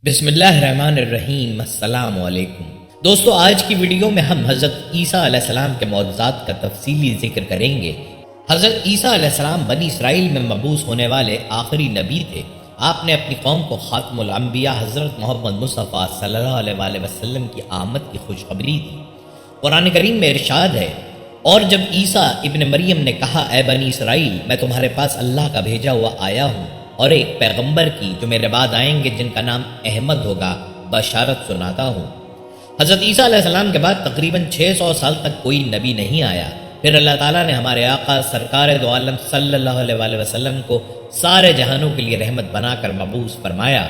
بسم اللہ الرحمن الرحیم۔ السلام علیکم دوستو، آج کی ویڈیو میں ہم حضرت عیسیٰ علیہ السلام کے معجزات کا تفصیلی ذکر کریں گے۔ حضرت عیسیٰ علیہ السلام بنی اسرائیل میں مبعوث ہونے والے آخری نبی تھے۔ آپ نے اپنی قوم کو خاتم الانبیاء حضرت محمد مصطفیٰ صلی اللہ علیہ وسلم کی آمد کی خوشخبری دی۔ قرآن کریم میں ارشاد ہے، اور جب عیسیٰ ابن مریم نے کہا، اے بنی اسرائیل، میں تمہارے پاس اللہ کا بھیجا ہوا آیا ہوں اور ایک پیغمبر کی جو میرے بعد آئیں گے جن کا نام احمد ہوگا بشارت سناتا ہوں۔ حضرت عیسیٰ علیہ السلام کے بعد تقریباً 600 سال تک کوئی نبی نہیں آیا۔ پھر اللہ تعالیٰ نے ہمارے آقا سرکار دو عالم صلی اللہ علیہ وسلم کو سارے جہانوں کے لیے رحمت بنا کر مبعوث فرمایا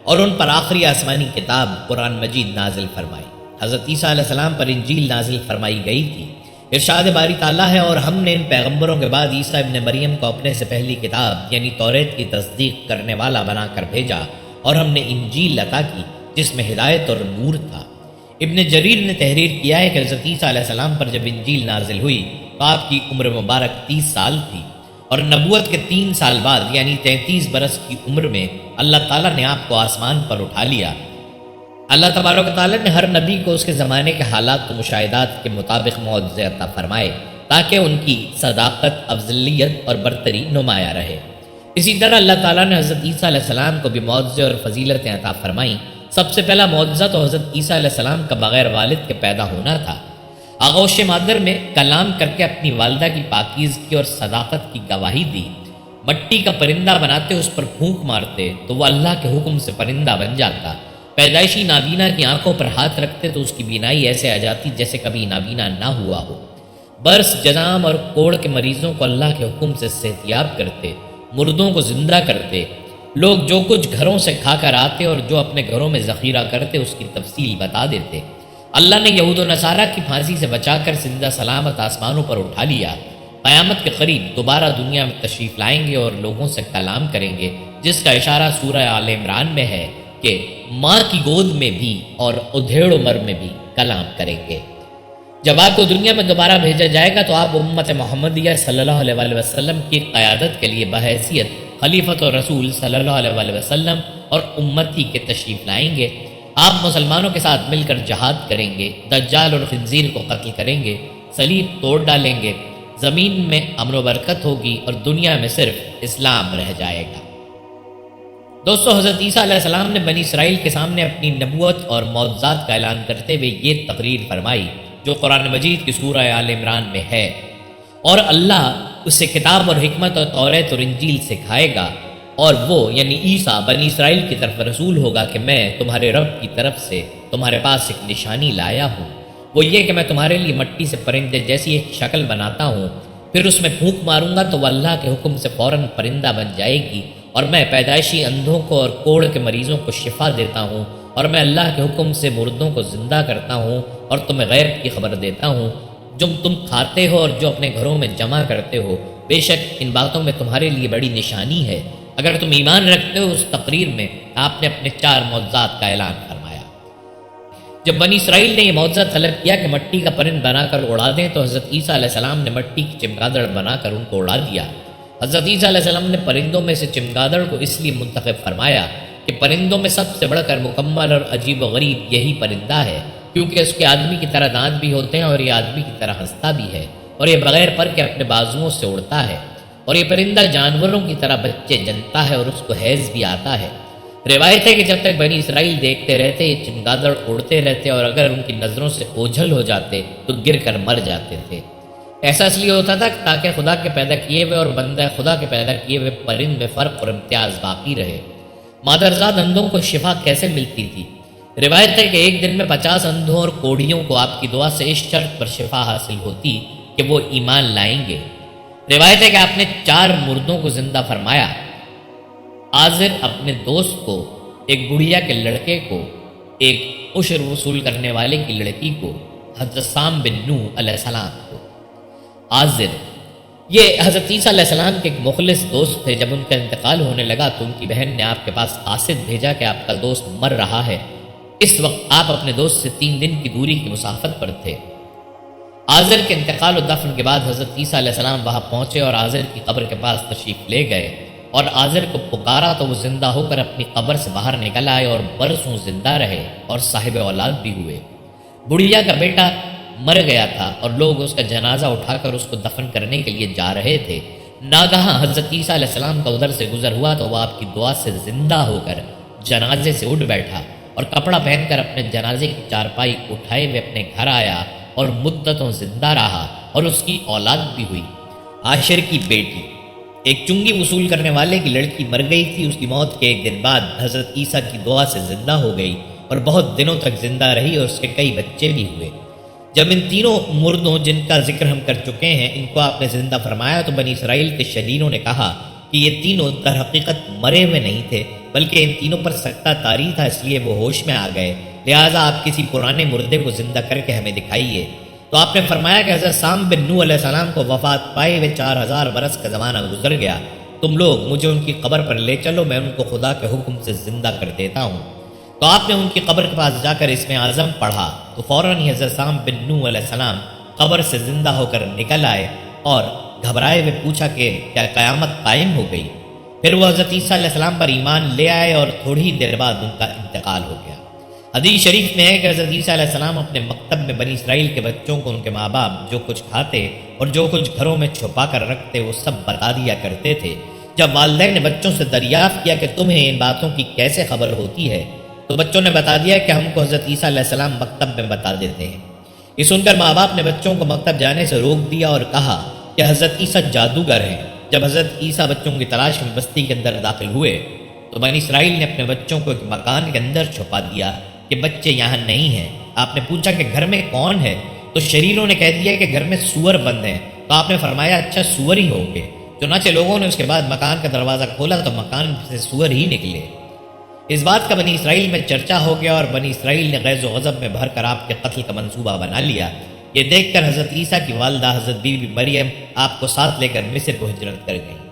اور ان پر آخری آسمانی کتاب قرآن مجید نازل فرمائی۔ حضرت عیسیٰ علیہ السلام پر انجیل نازل فرمائی گئی تھی۔ ارشاد باری تعالیٰ ہے، اور ہم نے ان پیغمبروں کے بعد عیسیٰ ابن مریم کو اپنے سے پہلی کتاب یعنی توریت کی تصدیق کرنے والا بنا کر بھیجا، اور ہم نے انجیل عطا کی جس میں ہدایت اور نور تھا۔ ابن جریر نے تحریر کیا ہے کہ حضرت عیسیٰ علیہ السلام پر جب انجیل نازل ہوئی تو آپ کی عمر مبارک 30 سال تھی، اور نبوت کے 3 سال بعد یعنی 33 برس کی عمر میں اللہ تعالیٰ نے آپ کو آسمان پر اٹھا لیا۔ اللہ تبارک و تعالیٰ نے ہر نبی کو اس کے زمانے کے حالات و مشاہدات کے مطابق معجزے عطا فرمائے تاکہ ان کی صداقت، افضلیت اور برتری نمایاں رہے۔ اسی طرح اللہ تعالیٰ نے حضرت عیسیٰ علیہ السلام کو بھی معجزے اور فضیلتیں عطا فرمائیں۔ سب سے پہلا معجزہ تو حضرت عیسیٰ علیہ السلام کا بغیر والد کے پیدا ہونا تھا۔ آغوش مادر میں کلام کر کے اپنی والدہ کی پاکیزگی اور صداقت کی گواہی دی۔ مٹی کا پرندہ بناتے، اس پر پھونک مارتے تو وہ اللہ کے حکم سے پرندہ بن جاتا۔ پیدائشی نابینا کی آنکھوں پر ہاتھ رکھتے تو اس کی بینائی ایسے آ جاتی جیسے کبھی نابینا نہ ہوا ہو۔ برس، جذام اور کوڑ کے مریضوں کو اللہ کے حکم سے صحتیاب کرتے، مردوں کو زندہ کرتے۔ لوگ جو کچھ گھروں سے کھا کر آتے اور جو اپنے گھروں میں ذخیرہ کرتے اس کی تفصیل بتا دیتے۔ اللہ نے یہود و نصارہ کی پھانسی سے بچا کر زندہ سلامت آسمانوں پر اٹھا لیا۔ قیامت کے قریب دوبارہ دنیا میں تشریف لائیں گے اور لوگوں سے کلام کریں گے، جس کا اشارہ سورہ آل عمران میں ہے کہ ماں کی گود میں بھی اور ادھیڑ عمر میں بھی کلام کریں گے۔ جب آپ کو دنیا میں دوبارہ بھیجا جائے گا تو آپ امت محمدیہ صلی اللہ علیہ وسلم کی قیادت کے لیے بحیثیت خلیفۃ و رسول صلی اللہ علیہ وسلم اور امتی کے تشریف لائیں گے۔ آپ مسلمانوں کے ساتھ مل کر جہاد کریں گے، دجال اور خنزیر کو قتل کریں گے، صلیب توڑ ڈالیں گے، زمین میں امن و برکت ہوگی اور دنیا میں صرف اسلام رہ جائے گا۔ دوستو، حضرت عیسیٰ علیہ السلام نے بنی اسرائیل کے سامنے اپنی نبوت اور معجزات کا اعلان کرتے ہوئے یہ تقریر فرمائی جو قرآن مجید کی سورہ آل عمران میں ہے، اور اللہ اسے کتاب اور حکمت اور توریت اور انجیل سکھائے گا، اور وہ یعنی عیسیٰ بنی اسرائیل کی طرف رسول ہوگا کہ میں تمہارے رب کی طرف سے تمہارے پاس ایک نشانی لایا ہوں، وہ یہ کہ میں تمہارے لیے مٹی سے پرندے جیسی ایک شکل بناتا ہوں، پھر اس میں پھونک ماروں گا تو وہ اللہ کے حکم سے فوراً پرندہ بن جائے گی، اور میں پیدائشی اندھوں کو اور کوڑ کے مریضوں کو شفا دیتا ہوں، اور میں اللہ کے حکم سے مردوں کو زندہ کرتا ہوں اور تمہیں غیب کی خبر دیتا ہوں۔ جو تم کھاتے ہو اور جو اپنے گھروں میں جمع کرتے ہو، بے شک ان باتوں میں تمہارے لیے بڑی نشانی ہے۔ اگر تم ایمان رکھتے ہو۔ اس تقریر میں آپ نے اپنے 4 معجزات کا اعلان فرمایا۔ جب بنی اسرائیل نے یہ معجزہ طلب کیا کہ مٹی کا پرند بنا کر اڑا دیں تو حضرت عیسیٰ علیہ السلام نے مٹی کی چمگادڑ بنا کر ان کو اڑا دیا۔ حضرت عیسیٰ علیہ السلام نے پرندوں میں سے چمگادڑ کو اس لیے منتخب فرمایا کہ پرندوں میں سب سے بڑھ کر مکمل اور عجیب و غریب یہی پرندہ ہے، کیونکہ اس کے آدمی کی طرح دانت بھی ہوتے ہیں اور یہ آدمی کی طرح ہنستا بھی ہے، اور یہ بغیر پر کے اپنے بازوؤں سے اڑتا ہے، اور یہ پرندہ جانوروں کی طرح بچے جنتا ہے اور اس کو حیض بھی آتا ہے۔ روایت ہے کہ جب تک بنی اسرائیل دیکھتے رہتے یہ چمگادڑ اڑتے رہتے، اور اگر ان کی نظروں سے اوجھل ہو جاتے تو گر کر مر جاتے تھے۔ ایسا اس لیے ہوتا تھا تاکہ خدا کے پیدا کیے ہوئے اور بندہ خدا کے پیدا کیے ہوئے پرند میں فرق اور امتیاز باقی رہے۔ مادرزاد اندھوں کو شفا کیسے ملتی تھی؟ روایت ہے کہ ایک دن میں 50 اندھوں اور کوڑھیوں کو آپ کی دعا سے اس شرط پر شفا حاصل ہوتی کہ وہ ایمان لائیں گے۔ روایت ہے کہ آپ نے 4 مردوں کو زندہ فرمایا۔ عازر اپنے دوست کو، ایک بڑھیا کے لڑکے کو، ایک عشر وصول کرنے والے کی لڑکی کو، حضرت سام بن نوح علیہ السلام کو۔ عازر یہ حضرت عیسیٰ علیہ السلام کے ایک مخلص دوست تھے۔ جب ان کا انتقال ہونے لگا تو ان کی بہن نے آپ کے پاس قاصد بھیجا کہ آپ کا دوست مر رہا ہے۔ اس وقت آپ اپنے دوست سے 3 دن کی دوری کی مسافت پر تھے۔ عازر کے انتقال و دفن کے بعد حضرت عیسیٰ علیہ السلام وہاں پہنچے اور عازر کی قبر کے پاس تشریف لے گئے، اور آزر کو پکارا تو وہ زندہ ہو کر اپنی قبر سے باہر نکل آئے اور برسوں زندہ رہے اور صاحب اولاد بھی ہوئے۔ بڑھیا کا بیٹا مر گیا تھا اور لوگ اس کا جنازہ اٹھا کر اس کو دفن کرنے کے لیے جا رہے تھے۔ ناگہاں حضرت عیسیٰ علیہ السلام کا ادھر سے گزر ہوا تو وہ آپ کی دعا سے زندہ ہو کر جنازے سے اٹھ بیٹھا اور کپڑا پہن کر اپنے جنازے کی چارپائی اٹھائے ہوئے اپنے گھر آیا اور مدتوں زندہ رہا اور اس کی اولاد بھی ہوئی۔ عاشر کی بیٹی، ایک چنگی وصول کرنے والے کی لڑکی مر گئی تھی۔ اس کی موت کے ایک دن بعد حضرت عیسیٰ کی دعا سے زندہ ہو گئی اور بہت دنوں تک زندہ رہی اور اس کے کئی بچے بھی ہوئے۔ جب ان تینوں مردوں جن کا ذکر ہم کر چکے ہیں ان کو آپ نے زندہ فرمایا تو بنی اسرائیل کے شریروں نے کہا کہ یہ تینوں در حقیقت مرے ہوئے نہیں تھے بلکہ ان تینوں پر سکتہ طاری تھا، اس لیے وہ ہوش میں آ گئے، لہٰذا آپ کسی پرانے مردے کو زندہ کر کے ہمیں دکھائیے۔ تو آپ نے فرمایا کہ حضرت سام بن نوح علیہ السلام کو وفات پائے ہوئے 4000 برس کا زمانہ گزر گیا، تم لوگ مجھے ان کی قبر پر لے چلو، میں ان کو خدا کے حکم سے زندہ کر دیتا ہوں۔ تو آپ نے ان کی قبر کے پاس جا کر اس میں اعظم پڑھا تو فوراً ہی حضرت سام بن نوح علیہ السلام قبر سے زندہ ہو کر نکل آئے اور گھبرائے ہوئے پوچھا کہ کیا قیامت قائم ہو گئی؟ پھر وہ حضرت عیسیٰ علیہ السلام پر ایمان لے آئے اور تھوڑی دیر بعد ان کا انتقال ہو گیا۔ حدیث شریف میں ہے کہ حضرت عیسیٰ علیہ السلام اپنے مکتب میں بنی اسرائیل کے بچوں کو ان کے ماں باپ جو کچھ کھاتے اور جو کچھ گھروں میں چھپا کر رکھتے وہ سب بتا دیا کرتے تھے۔ جب والدین نے بچوں سے دریافت کیا کہ تمہیں ان باتوں کی کیسے خبر ہوتی ہے تو بچوں نے بتا دیا کہ ہم کو حضرت عیسیٰ علیہ السلام مکتب میں بتا دیتے ہیں۔ یہ سن کر ماں باپ نے بچوں کو مکتب جانے سے روک دیا اور کہا کہ حضرت عیسیٰ جادوگر ہیں۔ جب حضرت عیسیٰ بچوں کی تلاش میں بستی کے اندر داخل ہوئے تو بنی اسرائیل نے اپنے بچوں کو ایک مکان کے اندر چھپا دیا کہ بچے یہاں نہیں ہیں۔ آپ نے پوچھا کہ گھر میں کون ہے تو شریروں نے کہہ دیا کہ گھر میں سور بند ہیں۔ تو آپ نے فرمایا اچھا سور ہی ہوں گے۔ چنانچہ لوگوں نے اس کے بعد مکان کا دروازہ کھولا تو مکان سے سور ہی نکلے۔ اس بات کا بنی اسرائیل میں چرچا ہو گیا اور بنی اسرائیل نے غیظ و غضب میں بھر کر آپ کے قتل کا منصوبہ بنا لیا۔ یہ دیکھ کر حضرت عیسیٰ کی والدہ حضرت بی بی مریم آپ کو ساتھ لے کر مصر کو ہجرت کر گئیں۔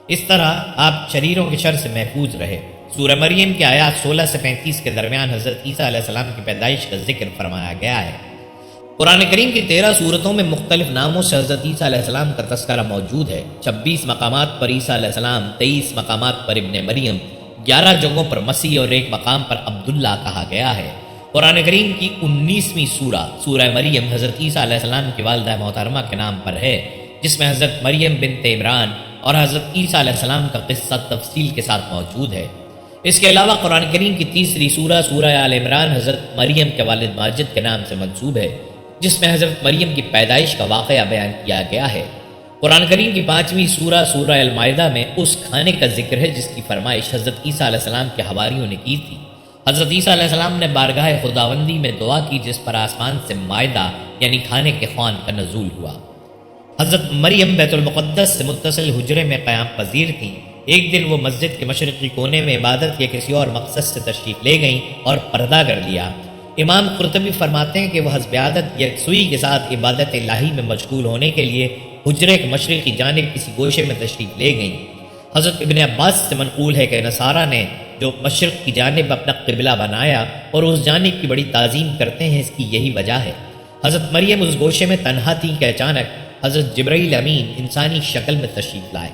اس طرح آپ شریروں کے شر سے محفوظ رہے۔ سورہ مریم کی آیات 16 سے 35 کے درمیان حضرت عیسیٰ علیہ السلام کی پیدائش کا ذکر فرمایا گیا ہے۔ قرآن کریم کی 13 سورتوں میں مختلف ناموں سے حضرت عیسیٰ علیہ السلام کا تذکرہ موجود ہے۔ 26 مقامات پر عیسیٰ علیہ السلام، 23 مقامات پر ابن مریم، 11 جگہوں پر مسیح اور ایک مقام پر عبداللہ کہا گیا ہے۔ قرآن کریم کی 19ویں سورہ مریم حضرت عیسیٰ علیہ السلام کی والدہ محترمہ کے نام پر ہے، جس میں حضرت مریم بنت عمران اور حضرت عیسیٰ علیہ السلام کا قصہ تفصیل کے ساتھ موجود ہے۔ اس کے علاوہ قرآن کریم کی 3ری سورہ آل عمران حضرت مریم کے والد ماجد کے نام سے منسوب ہے، جس میں حضرت مریم کی پیدائش کا واقعہ بیان کیا گیا ہے۔ قرآن کریم کی 5ویں سورہ المائدہ میں اس کھانے کا ذکر ہے جس کی فرمائش حضرت عیسیٰ علیہ السلام کے حواریوں نے کی تھی۔ حضرت عیسیٰ علیہ السلام نے بارگاہ خداوندی میں دعا کی جس پر آسمان سے مائدہ یعنی کھانے کے خوان کا نزول ہوا۔ حضرت مریم بیت المقدس سے متصل حجرے میں قیام پذیر تھیں۔ ایک دن وہ مسجد کے مشرقی کونے میں عبادت یا کسی اور مقصد سے تشریف لے گئیں اور پردہ کر لیا۔ امام قرطبی فرماتے ہیں کہ وہ حسب عادت یکسوئی کے ساتھ عبادت الہی میں مشغول ہونے کے لیے حجرے کے مشرقی جانب کسی گوشے میں تشریف لے گئیں۔ حضرت ابن عباس سے منقول ہے کہ نصارہ نے جو مشرق کی جانب اپنا قبلہ بنایا اور اس جانب کی بڑی تعظیم کرتے ہیں، اس کی یہی وجہ ہے۔ حضرت مریم اس گوشے میں تنہا تھی کہ اچانک حضرت جبرائیل امین انسانی شکل میں تشریف لائے۔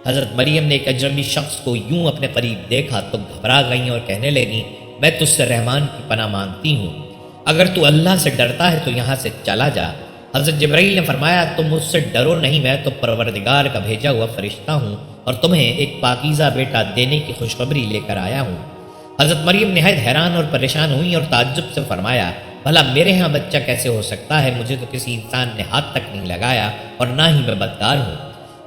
حضرت مریم نے ایک اجنبی شخص کو یوں اپنے قریب دیکھا تو گھبرا گئیں اور کہنے لگیں، میں تجھ سے رحمان کی پناہ مانگتی ہوں، اگر تو اللہ سے ڈرتا ہے تو یہاں سے چلا جا۔ حضرت جبرائیل نے فرمایا، تم مجھ سے ڈرو نہیں، میں تو پروردگار کا بھیجا ہوا فرشتہ ہوں اور تمہیں ایک پاکیزہ بیٹا دینے کی خوشخبری لے کر آیا ہوں۔ حضرت مریم نہایت حیران اور پریشان ہوئی اور تعجب سے فرمایا، بھلا میرے ہاں بچہ کیسے ہو سکتا ہے؟ مجھے تو کسی انسان نے ہاتھ تک نہیں لگایا اور نہ ہی میں بدکار ہوں۔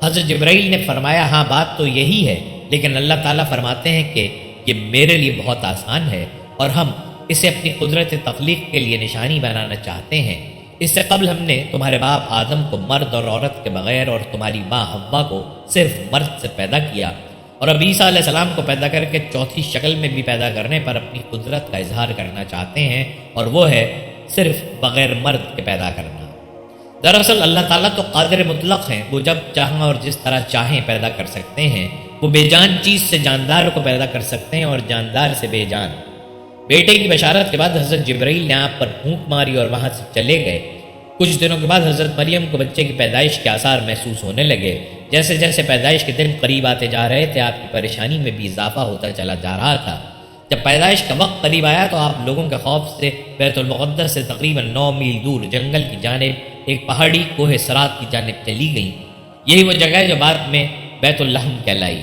حضرت جبرائیل نے فرمایا، ہاں بات تو یہی ہے، لیکن اللہ تعالیٰ فرماتے ہیں کہ یہ میرے لیے بہت آسان ہے اور ہم اسے اپنی قدرت تخلیق کے لیے نشانی بنانا چاہتے ہیں۔ اس سے قبل ہم نے تمہارے باپ آدم کو مرد اور عورت کے بغیر اور تمہاری ماں حوا کو صرف مرد سے پیدا کیا، اور اب عیسیٰ علیہ السلام کو پیدا کر کے چوتھی شکل میں بھی پیدا کرنے پر اپنی قدرت کا اظہار کرنا چاہتے ہیں، اور وہ ہے صرف بغیر مرد کے پیدا کرنا۔ دراصل اللہ تعالیٰ تو قادر مطلق ہیں، وہ جب چاہیں اور جس طرح چاہیں پیدا کر سکتے ہیں۔ وہ بے جان چیز سے جاندار کو پیدا کر سکتے ہیں اور جاندار سے بے جان۔ بیٹے کی بشارت کے بعد حضرت جبرائیل نے آپ پر پھونک ماری اور وہاں سے چلے گئے۔ کچھ دنوں کے بعد حضرت مریم کو بچے کی پیدائش کے آثار محسوس ہونے لگے۔ جیسے جیسے پیدائش کے دن قریب آتے جا رہے تھے آپ کی پریشانی میں بھی اضافہ ہوتا چلا جا رہا تھا۔ جب پیدائش کا وقت قریب آیا تو آپ لوگوں کے خوف سے بیت المقدس سے تقریباً 9 میل دور جنگل کی جانب ایک پہاڑی کوہ سرات کی جانب چلی گئیں۔ یہی وہ جگہ ہے جو بعد میں بیت اللحم کہلائی۔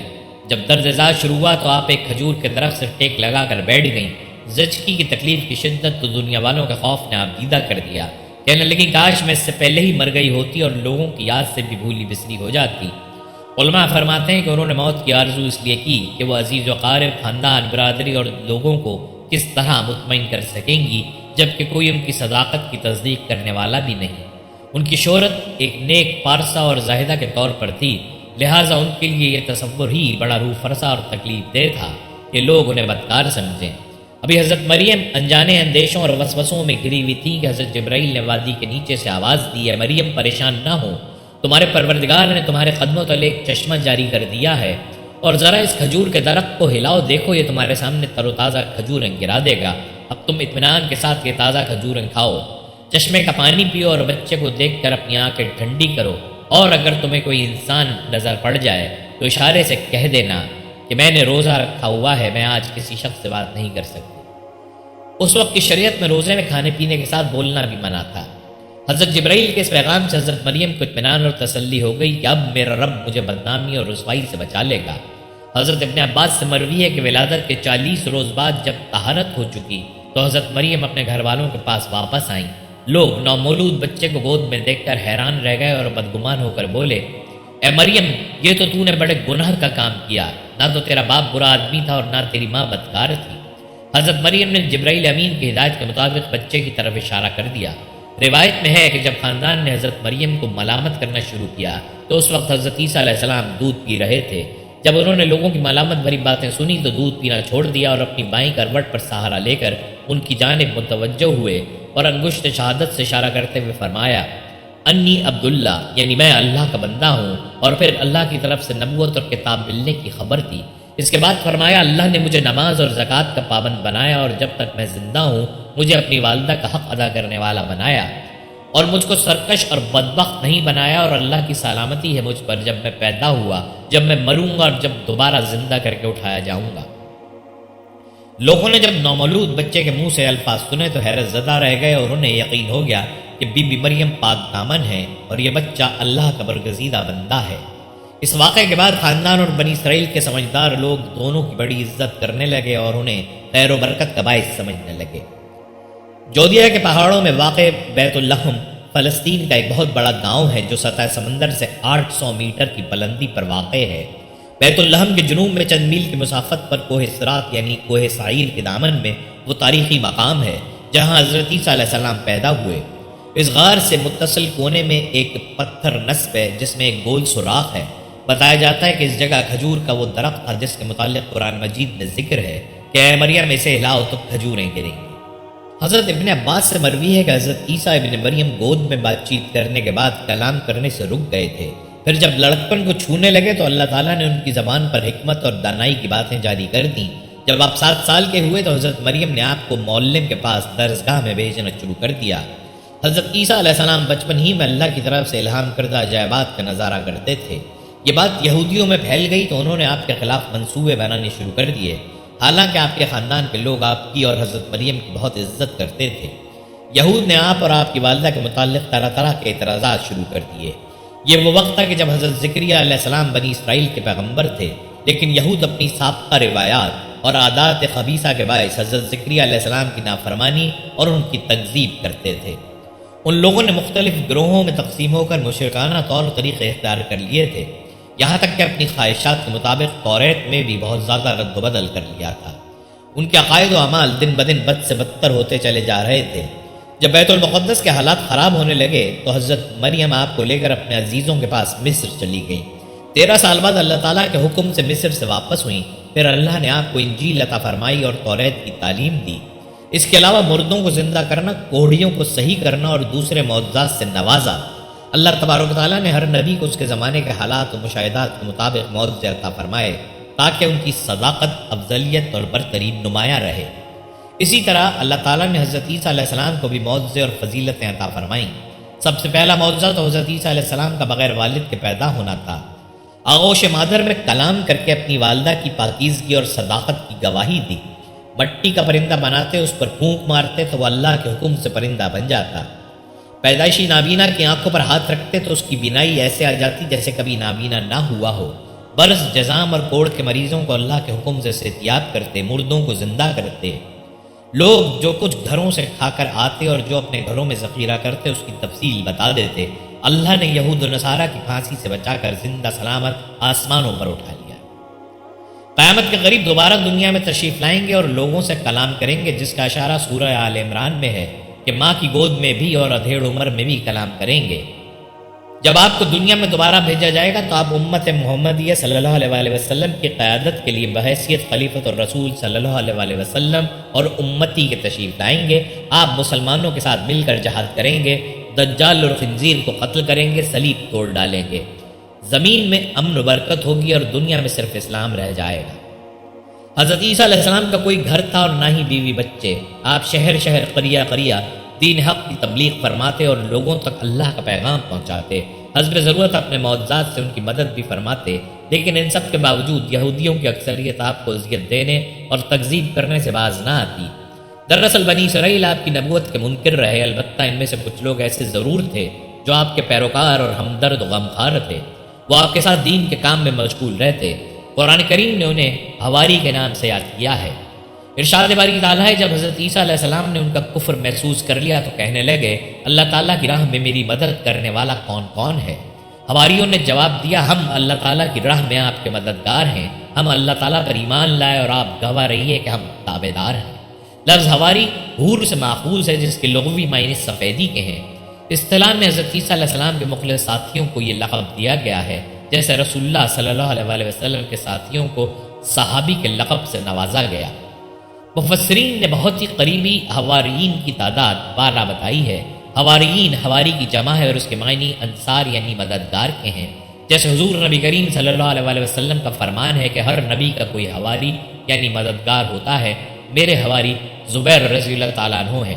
جب درد ذات شروع ہوا تو آپ ایک کھجور کے درخت سے ٹیک لگا کر بیٹھ گئیں۔ زچگی کی تکلیف کی شدت تو دنیا والوں کے خوف نے آپ دیدہ کر دیا۔ کہنے لگی کاش میں اس سے پہلے ہی مر گئی ہوتی اور لوگوں کی یاد سے بھی بھولی بسری ہو جاتی۔ علماء فرماتے ہیں کہ انہوں نے موت کی آرزو اس لیے کی کہ وہ عزیز و قارب، خاندان، برادری اور لوگوں کو کس طرح مطمئن کر سکیں گی جبکہ کوئی ان کی صداقت کی تصدیق کرنے والا بھی نہیں۔ ان کی شہرت ایک نیک پارسا اور زاہدہ کے طور پر تھی، لہٰذا ان کے لیے یہ تصور ہی بڑا روح فرسا اور تکلیف دہ تھا کہ لوگ انہیں بدکار سمجھیں۔ ابھی حضرت مریم انجانے اندیشوں اور وسوسوں میں گھری ہوئی تھی کہ حضرت جبرائیل نے وادی کے نیچے سے آواز دی، ہے مریم پریشان نہ ہو، تمہارے پروردگار نے تمہارے قدموں تلے ایک چشمہ جاری کر دیا ہے، اور ذرا اس کھجور کے درخت کو ہلاؤ، دیکھو یہ تمہارے سامنے تر و تازہ کھجوریں گرا دے گا، اب تم اطمینان کے ساتھ یہ تازہ کھجوریں کھاؤ، چشمے کا پانی پیو اور بچے کو دیکھ کر اپنی آنکھیں ٹھنڈی کرو، اور اگر تمہیں کوئی انسان نظر پڑ جائے تو اشارے سے کہہ دینا کہ میں نے روزہ رکھا ہوا ہے، میں آج کسی شخص سے بات نہیں کر سکتی۔ اس وقت کی شریعت میں روزے میں کھانے پینے کے ساتھ بولنا بھی منع تھا۔ حضرت جبرائیل کے اس پیغام سے حضرت مریم کو اطمینان اور تسلی ہو گئی کہ اب میرا رب مجھے بدنامی اور رسوائی سے بچا لے گا۔ حضرت ابن عباس سے مروی ہے کہ ولادت کے 40 روز بعد جب طہارت ہو چکی تو حضرت مریم اپنے گھر والوں کے پاس واپس آئیں۔ لوگ نومولود بچے کو گود میں دیکھ کر حیران رہ گئے اور بدگمان ہو کر بولے، اے مریم، یہ تو نے بڑے گناہ کا کام کیا، نہ تو تیرا باپ برا آدمی تھا اور نہ تیری ماں بدکار تھی۔ حضرت مریم نے جبرائیل امین کی ہدایت کے مطابق بچے کی طرف اشارہ کر دیا۔ روایت میں ہے کہ جب خاندان نے حضرت مریم کو ملامت کرنا شروع کیا تو اس وقت حضرت عیسیٰ علیہ السلام دودھ پی رہے تھے۔ جب انہوں نے لوگوں کی ملامت بھری باتیں سنی تو دودھ پینا چھوڑ دیا اور اپنی بائیں کروٹ پر سہارا لے کر ان کی جانب متوجہ ہوئے اور انگشت شہادت سے اشارہ کرتے ہوئے فرمایا، انی عبداللہ، یعنی میں اللہ کا بندہ ہوں، اور پھر اللہ کی طرف سے نبوت اور کتاب ملنے کی خبر دی۔ اس کے بعد فرمایا، اللہ نے مجھے نماز اور زکوٰۃ کا پابند بنایا اور جب تک میں زندہ ہوں مجھے اپنی والدہ کا حق ادا کرنے والا بنایا، اور مجھ کو سرکش اور بدبخت نہیں بنایا، اور اللہ کی سلامتی ہے مجھ پر جب میں پیدا ہوا، جب میں مروں گا اور جب دوبارہ زندہ کر کے اٹھایا جاؤں گا۔ لوگوں نے جب نومولود بچے کے منہ سے الفاظ سنے تو حیرت زدہ رہ گئے اور انہیں یقین ہو گیا کہ بی بی مریم پاک دامن ہے اور یہ بچہ اللہ کا برگزیدہ بندہ ہے۔ اس واقعے کے بعد خاندان اور بنی اسرائیل کے سمجھدار لوگ دونوں کی بڑی عزت کرنے لگے اور انہیں خیر و برکت کا باعث سمجھنے لگے۔ جودیہ کے پہاڑوں میں واقع بیت اللحم فلسطین کا ایک بہت بڑا گاؤں ہے جو سطح سمندر سے 800 میٹر کی بلندی پر واقع ہے۔ بیت اللحم کے جنوب میں چند میل کی مسافت پر کوہ سرات یعنی کوہ سعیر کے دامن میں وہ تاریخی مقام ہے جہاں حضرت عیسیٰ علیہ السلام پیدا ہوئے۔ اس غار سے متصل کونے میں ایک پتھر نصب ہے جس میں ایک گول سوراخ ہے۔ بتایا جاتا ہے کہ اس جگہ کھجور کا وہ درخت تھا جس کے متعلق قرآن مجید میں ذکر ہے کہ اے مریم اسے ہلاؤ تو کھجوریں گریں گی۔ حضرت ابن عباس سے مروی ہے کہ حضرت عیسیٰ ابن مریم گود میں بات چیت کرنے کے بعد کلام کرنے سے رک گئے تھے، پھر جب لڑکپن کو چھونے لگے تو اللہ تعالیٰ نے ان کی زبان پر حکمت اور دانائی کی باتیں جاری کر دیں۔ جب آپ 7 سال کے ہوئے تو حضرت مریم نے آپ کو معلم کے پاس درسگاہ میں بھیجنا شروع کر دیا۔ حضرت عیسیٰ علیہ السلام بچپن ہی میں اللہ کی طرف سے الہام کردہ عجائبات کا نظارہ کرتے تھے۔ یہ بات یہودیوں میں پھیل گئی تو انہوں نے آپ کے خلاف منصوبے بنانے شروع کر دیے، حالانکہ آپ کے خاندان کے لوگ آپ کی اور حضرت مریم کی بہت عزت کرتے تھے۔ یہود نے آپ اور آپ کی والدہ کے متعلق طرح طرح کے اعتراضات شروع کر دیے۔ یہ وہ وقت تھا کہ جب حضرت زکریا علیہ السلام بنی اسرائیل کے پیغمبر تھے، لیکن یہود اپنی سابقہ روایات اور عادات خبیثہ کے باعث حضرت زکریا علیہ السلام کی نافرمانی اور ان کی تکذیب کرتے تھے۔ ان لوگوں نے مختلف گروہوں میں تقسیم ہو کر مشرکانہ طور طریقے اختیار کر لیے تھے، یہاں تک کہ اپنی خواہشات کے مطابق توریت میں بھی بہت زیادہ رد و بدل کر لیا تھا۔ ان کے عقائد و اعمال دن بدن بد سے بدتر ہوتے چلے جا رہے تھے۔ جب بیت المقدس کے حالات خراب ہونے لگے تو حضرت مریم آپ کو لے کر اپنے عزیزوں کے پاس مصر چلی گئیں۔ 13 سال بعد اللہ تعالیٰ کے حکم سے مصر سے واپس ہوئیں، پھر اللہ نے آپ کو انجیل عطا فرمائی اور توریت کی تعلیم دی۔ اس کے علاوہ مردوں کو زندہ کرنا، کوڑھیوں کو صحیح کرنا اور دوسرے معجزات سے نوازا۔ اللہ تبارک و تعالیٰ نے ہر نبی کو اس کے زمانے کے حالات و مشاہدات کے مطابق معجزے عطا فرمائے تاکہ ان کی صداقت، افضلیت اور برتری نمایاں رہے۔ اسی طرح اللہ تعالیٰ نے حضرت عیسیٰ علیہ السلام کو بھی معجزے اور فضیلتیں عطا فرمائیں۔ سب سے پہلا معجزہ تو حضرت عیسیٰ علیہ السلام کا بغیر والد کے پیدا ہونا تھا۔ آغوش مادر میں کلام کر کے اپنی والدہ کی پاکیزگی اور صداقت کی گواہی دی۔ مٹی کا پرندہ بناتے، اس پر پھونک مارتے تو وہ اللہ کے حکم سے پرندہ بن جاتا۔ پیدائشی نابینا کی آنکھوں پر ہاتھ رکھتے تو اس کی بینائی ایسے آ جاتی جیسے کبھی نابینا نہ ہوا ہو۔ برس، جزام اور کوڑ کے مریضوں کو اللہ کے حکم سے صحتیاب کرتے، مردوں کو زندہ کرتے۔ لوگ جو کچھ گھروں سے کھا کر آتے اور جو اپنے گھروں میں ذخیرہ کرتے اس کی تفصیل بتا دیتے۔ اللہ نے یہود و نصارہ کی پھانسی سے بچا کر زندہ سلامت آسمانوں پر اٹھا لیا۔ قیامت کے قریب دوبارہ دنیا میں تشریف لائیں گے اور لوگوں سے کلام کریں گے، جس کا اشارہ سورہ آل عمران میں ہے کہ ماں کی گود میں بھی اور ادھیڑ عمر میں بھی کلام کریں گے۔ جب آپ کو دنیا میں دوبارہ بھیجا جائے گا تو آپ امت محمدیہ صلی اللہ علیہ وسلم کی قیادت کے لیے بحیثیت خلیفۃ الرسول صلی اللہ علیہ وسلم اور امتی کے تشریف لائیں گے۔ آپ مسلمانوں کے ساتھ مل کر جہاد کریں گے، دجال اور خنزیر کو قتل کریں گے، صلیب توڑ ڈالیں گے، زمین میں امن و برکت ہوگی اور دنیا میں صرف اسلام رہ جائے گا۔ حضرت عیسیٰ علیہ السلام کا کوئی گھر تھا اور نہ ہی بیوی بچے۔ آپ شہر شہر، قریہ قریہ دین حق کی تبلیغ فرماتے اور لوگوں تک اللہ کا پیغام پہنچاتے۔ حسب ضرورت اپنے معجزات سے ان کی مدد بھی فرماتے، لیکن ان سب کے باوجود یہودیوں کی اکثریت آپ کو اذیت دینے اور تکذیب کرنے سے باز نہ آتی۔ دراصل بنی اسرائیل آپ کی نبوت کے منکر رہے، البتہ ان میں سے کچھ لوگ ایسے ضرور تھے جو آپ کے پیروکار اور ہمدرد و غمخوار تھے۔ وہ آپ کے ساتھ دین کے کام میں مشغول رہتے۔ قرآن کریم نے انہیں حواری کے نام سے یاد کیا ہے۔ ارشاد باری تعالیٰ ہے، جب حضرت عیسیٰ علیہ السلام نے ان کا کفر محسوس کر لیا تو کہنے لگے، اللہ تعالیٰ کی راہ میں میری مدد کرنے والا کون کون ہے؟ حواریوں نے جواب دیا، ہم اللہ تعالیٰ کی راہ میں آپ کے مددگار ہیں، ہم اللہ تعالیٰ پر ایمان لائے اور آپ گواہ رہیے کہ ہم تابع دار ہیں۔ لفظ حواری حور سے ماخوذ ہے، جس کے لغوی معنی سفیدی کے ہیں۔ اصطلاح میں حضرت عیسیٰ علیہ السلام کے مخلص ساتھیوں کو یہ لقب دیا گیا ہے، جیسے رسول اللہ صلی اللہ علیہ وسلم کے ساتھیوں کو صحابی کے لقب سے نوازا گیا۔ مفسرین نے بہت ہی قریبی حواریین کی تعداد 12 بتائی ہے۔ حواریین حواری کی جمع ہے اور اس کے معنی انصار یعنی مددگار کے ہیں۔ جیسے حضور نبی کریم صلی اللہ علیہ وسلم کا فرمان ہے کہ ہر نبی کا کوئی حواری یعنی مددگار ہوتا ہے، میرے حواری زبیر رضی اللہ تعالیٰ عنہ ہے۔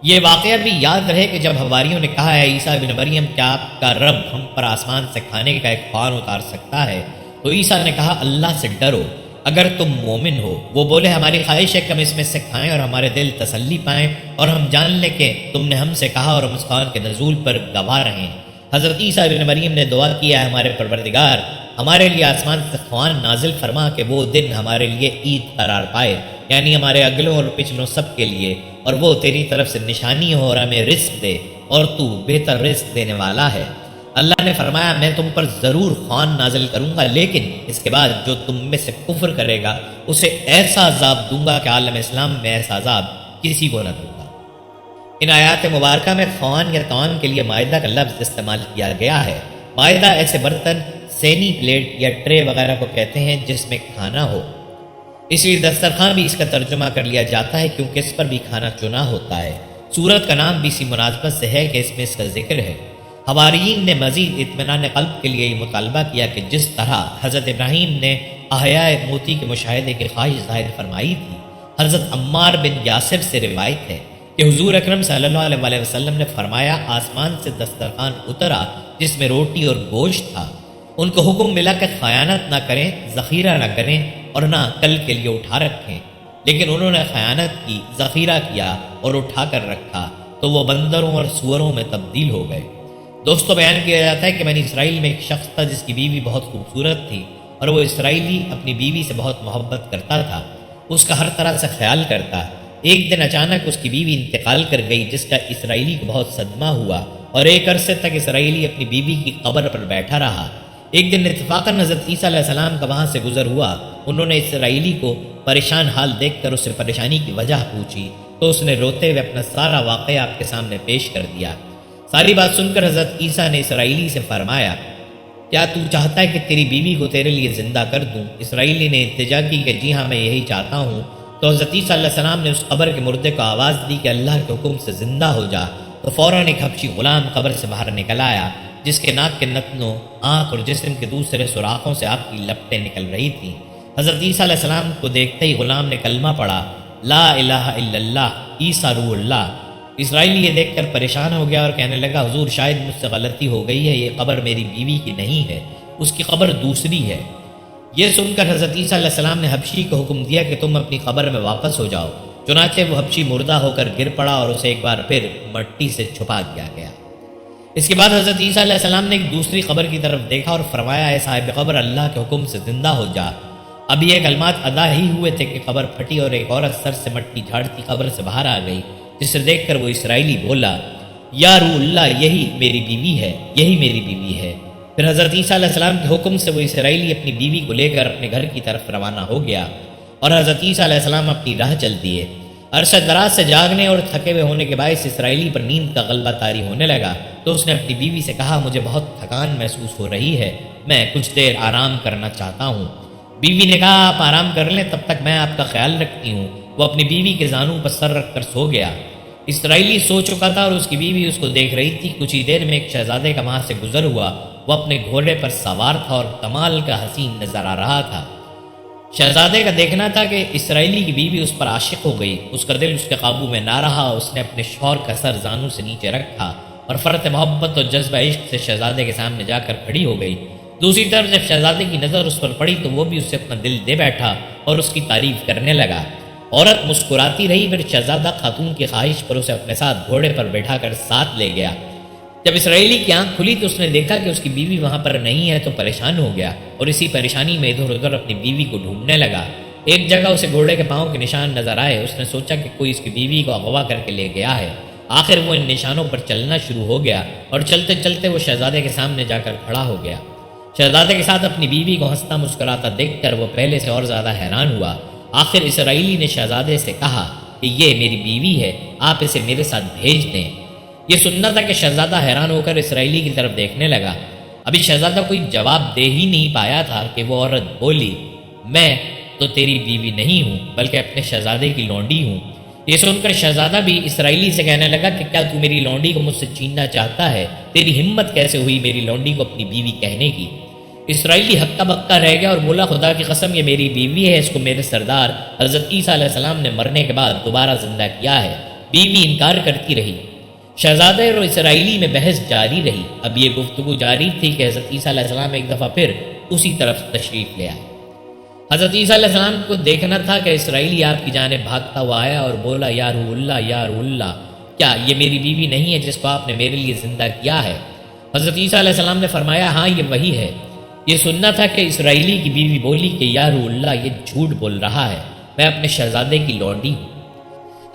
یہ واقعہ بھی یاد رہے کہ جب حواریوں نے کہا ہے عیسیٰ بن مریم کیا آپ کا رب ہم پر آسمان سے کھانے کا ایک خوان اتار سکتا ہے، تو عیسیٰ نے کہا اللہ سے ڈرو اگر تم مومن ہو۔ وہ بولے ہماری خواہش ہے کہ ہم اس میں سے کھائیں اور ہمارے دل تسلی پائیں اور ہم جان لیں کہ تم نے ہم سے کہا اور ہم اس خوان کے نزول پر گواہ رہیں۔ حضرت عیسیٰ بن مریم نے دعا کیا ہے ہمارے پروردگار ہمارے لیے آسمان سے خوان نازل فرما کہ وہ دن ہمارے لیے عید قرار پائے، یعنی ہمارے اگلوں اور پچھلوں سب کے لیے، اور وہ تیری طرف سے نشانی ہو اور ہمیں رزق دے اور تو بہتر رزق دینے والا ہے۔ اللہ نے فرمایا میں تم پر ضرور خوان نازل کروں گا، لیکن اس کے بعد جو تم میں سے کفر کرے گا اسے ایسا عذاب دوں گا کہ عالم اسلام میں ایسا عذاب کسی کو نہ دوں گا۔ ان آیات مبارکہ میں خوان یا توان کے لیے مائدہ کا لفظ استعمال کیا گیا ہے۔ مائدہ ایسے برتن، سینی پلیٹ یا ٹرے وغیرہ کو کہتے ہیں جس میں کھانا ہو، اس لیے دسترخوان بھی اس کا ترجمہ کر لیا جاتا ہے کیونکہ اس پر بھی کھانا چنا ہوتا ہے۔ سورت کا نام بھی اسی مناسبت سے ہے کہ اس میں اس کا ذکر ہے۔ حواریین نے مزید اطمینان قلب کے لیے یہ مطالبہ کیا کہ جس طرح حضرت ابراہیم نے احیاء موتی کے مشاہدے کی خواہش ظاہر فرمائی تھی، حضرت عمار بن یاسر سے روایت ہے کہ حضور اکرم صلی اللہ علیہ وسلم نے فرمایا آسمان سے دسترخوان اترا جس میں روٹی اور گوشت تھا، ان کو حکم ملا کہ خیانت نہ کریں، ذخیرہ نہ کریں اور نہ کل کے لیے اٹھا رکھیں، لیکن انہوں نے خیانت کی، ذخیرہ کیا اور اٹھا کر رکھا تو وہ بندروں اور سوروں میں تبدیل ہو گئے۔ دوستو بیان کیا جاتا ہے کہ بنی اسرائیل میں ایک شخص تھا جس کی بیوی بہت خوبصورت تھی اور وہ اسرائیلی اپنی بیوی سے بہت محبت کرتا تھا، اس کا ہر طرح سے خیال کرتا۔ ایک دن اچانک اس کی بیوی انتقال کر گئی جس کا اسرائیلی کو بہت صدمہ ہوا اور ایک عرصے تک اسرائیلی اپنی بیوی کی قبر پر بیٹھا رہا۔ ایک دن اتفاقاً حضرت عیسیٰ علیہ السلام کا وہاں سے گزر ہوا، انہوں نے اسرائیلی کو پریشان حال دیکھ کر اس سے پریشانی کی وجہ پوچھی تو اس نے روتے ہوئے اپنا سارا واقعہ آپ کے سامنے پیش کر دیا۔ ساری بات سن کر حضرت عیسیٰ نے اسرائیلی سے فرمایا کیا تو چاہتا ہے کہ تیری بیوی کو تیرے لیے زندہ کر دوں؟ اسرائیلی نے التجا کی کہ جی ہاں میں یہی چاہتا ہوں۔ تو حضرت عیسیٰ علیہ السلام نے اس قبر کے مردے کو آواز دی کہ اللہ کے حکم سے زندہ ہو جا، تو فوراً ایک حبشی غلام قبر سے باہر نکل آیا جس کے ناک کے نتنوں، آنکھ اور جسم کے دوسرے سوراخوں سے آپ کی لپٹیں نکل رہی تھیں۔ حضرت عیسیٰ علیہ السلام کو دیکھتے ہی غلام نے کلمہ پڑھا، لا الہ الا اللہ عیسیٰ روح اللہ۔ اسرائیلی یہ دیکھ کر پریشان ہو گیا اور کہنے لگا حضور شاید مجھ سے غلطی ہو گئی ہے، یہ قبر میری بیوی کی نہیں ہے، اس کی قبر دوسری ہے۔ یہ سن کر حضرت عیسیٰ علیہ السلام نے حبشی کو حکم دیا کہ تم اپنی قبر میں واپس ہو جاؤ۔ چنانچہ وہ حبشی مردہ ہو کر گر پڑا اور اسے ایک بار پھر مٹی سے چھپا دیا گیا۔ اس کے بعد حضرت عیسیٰ علیہ السلام نے ایک دوسری قبر کی طرف دیکھا اور فرمایا، اے صاحب قبر، اللہ کے حکم سے زندہ ہو جا۔ اب یہ کلمات ادا ہی ہوئے تھے کہ قبر پھٹی اور ایک عورت سر سے مٹی جھاڑتی قبر سے باہر آ گئی، جسے دیکھ کر وہ اسرائیلی بولا، یا روح اللہ، یہی میری بیوی ہے، یہی میری بیوی ہے۔ پھر حضرت عیسیٰ علیہ السلام کے حکم سے وہ اسرائیلی اپنی بیوی کو لے کر اپنے گھر کی طرف روانہ ہو گیا اور حضرت عیسیٰ علیہ السلام اپنی راہ چل دیے۔ عرصہ دراز سے جاگنے اور تھکے ہوئے ہونے کے باعث اسرائیلی پر نیند کا غلبہ طاری ہونے لگا، تو اس نے اپنی بیوی سے کہا، مجھے بہت تھکان محسوس ہو رہی ہے، میں کچھ دیر آرام کرنا چاہتا ہوں۔ بیوی نے کہا، آپ آرام کر لیں، تب تک میں آپ کا خیال رکھتی ہوں۔ وہ اپنی بیوی کے زانوں پر سر رکھ کر سو گیا۔ اسرائیلی سو چکا تھا اور اس کی بیوی اس کو دیکھ رہی تھی۔ کچھ ہی دیر میں ایک شہزادے کا وہاں سے گزر ہوا، وہ اپنے گھوڑے پر سوار تھا اور کمال کا حسین نظر آ رہا تھا۔ شہزادے کا دیکھنا تھا کہ اسرائیلی کی بیوی اس پر عاشق ہو گئی۔ اس کا دل اس کے قابو میں نہ رہا، اس نے اپنے شوہر کا سر زانوں سے نیچے رکھا اور فرط محبت اور جذبہ عشق سے شہزادے کے سامنے جا کر کھڑی ہو گئی۔ دوسری طرف جب شہزادے کی نظر اس پر پڑی تو وہ بھی اس سے اپنا دل دے بیٹھا اور اس کی تعریف کرنے لگا۔ عورت مسکراتی رہی، پھر شہزادہ خاتون کی خواہش پر اسے اپنے ساتھ گھوڑے پر بیٹھا کر ساتھ لے گیا۔ جب اسرائیلی کی آنکھ کھلی تو اس نے دیکھا کہ اس کی بیوی وہاں پر نہیں ہے، تو پریشان ہو گیا اور اسی پریشانی میں ادھر ادھر اپنی بیوی کو ڈھونڈنے لگا۔ ایک جگہ اسے گھوڑے کے پاؤں کے نشان نظر آئے۔ اس نے سوچا کہ کوئی اس کی بیوی کو اغوا کر کے لے گیا ہے۔ آخر وہ ان نشانوں پر چلنا شروع ہو گیا اور چلتے چلتے وہ شہزادے کے سامنے جا کر کھڑا ہو گیا۔ شہزادے کے ساتھ اپنی بیوی کو ہنستا مسکراتا دیکھ کر وہ پہلے سے اور زیادہ حیران ہوا۔ آخر اسرائیلی نے شہزادے سے کہا کہ یہ میری بیوی ہے، آپ اسے میرے ساتھ بھیج دیں۔ یہ سننا تھا کہ شہزادہ حیران ہو کر اسرائیلی کی طرف دیکھنے لگا۔ ابھی شہزادہ کوئی جواب دے ہی نہیں پایا تھا کہ وہ عورت بولی، میں تو تیری بیوی نہیں ہوں بلکہ اپنے شہزادے کی لونڈی ہوں۔ یہ سن کر شہزادہ بھی اسرائیلی سے کہنے لگا کہ کیا تو میری لونڈی کو مجھ سے چھیننا چاہتا ہے؟ تیری ہمت کیسے ہوئی میری لونڈی کو اپنی بیوی کہنے کی؟ اسرائیلی ہکا بکا رہ گیا اور بولا، خدا کی قسم یہ میری بیوی ہے، اس کو میرے سردار حضرت عیسیٰ علیہ السلام نے مرنے کے بعد دوبارہ زندہ کیا ہے۔ بیوی انکار کرتی رہی۔ شہزادے اور اسرائیلی میں بحث جاری رہی۔ اب یہ گفتگو جاری تھی کہ حضرت عیسیٰ علیہ السلام ایک دفعہ پھر اسی طرف تشریف لے آئے۔ حضرت عیسیٰ علیہ السلام کو دیکھنا تھا کہ اسرائیلی آپ کی جانب بھاگتا ہوا آیا اور بولا، یا روح اللہ، یا روح اللہ، کیا یہ میری بیوی نہیں ہے جس کو آپ نے میرے لیے زندہ کیا ہے؟ حضرت عیسیٰ علیہ السلام نے فرمایا، ہاں یہ وہی ہے۔ یہ سننا تھا کہ اسرائیلی کی بیوی بولی کہ یا روح اللہ، یہ جھوٹ بول رہا ہے، میں اپنے شہزادے کی لونڈی ہوں۔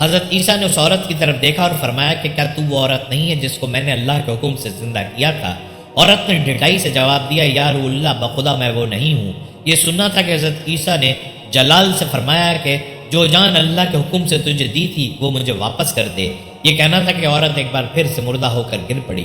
حضرت عیسیٰ نے اس عورت کی طرف دیکھا اور فرمایا کہ کیا تو وہ عورت نہیں ہے جس کو میں نے اللہ کے حکم سے زندہ کیا تھا؟ عورت نے ڈٹائی سے جواب دیا، یا روح اللہ، بخدا میں وہ نہیں ہوں۔ یہ سننا تھا کہ حضرت عیسیٰ نے جلال سے فرمایا کہ جو جان اللہ کے حکم سے تجھے دی تھی وہ مجھے واپس کر دے۔ یہ کہنا تھا کہ عورت ایک بار پھر سے مردہ ہو کر گر پڑی۔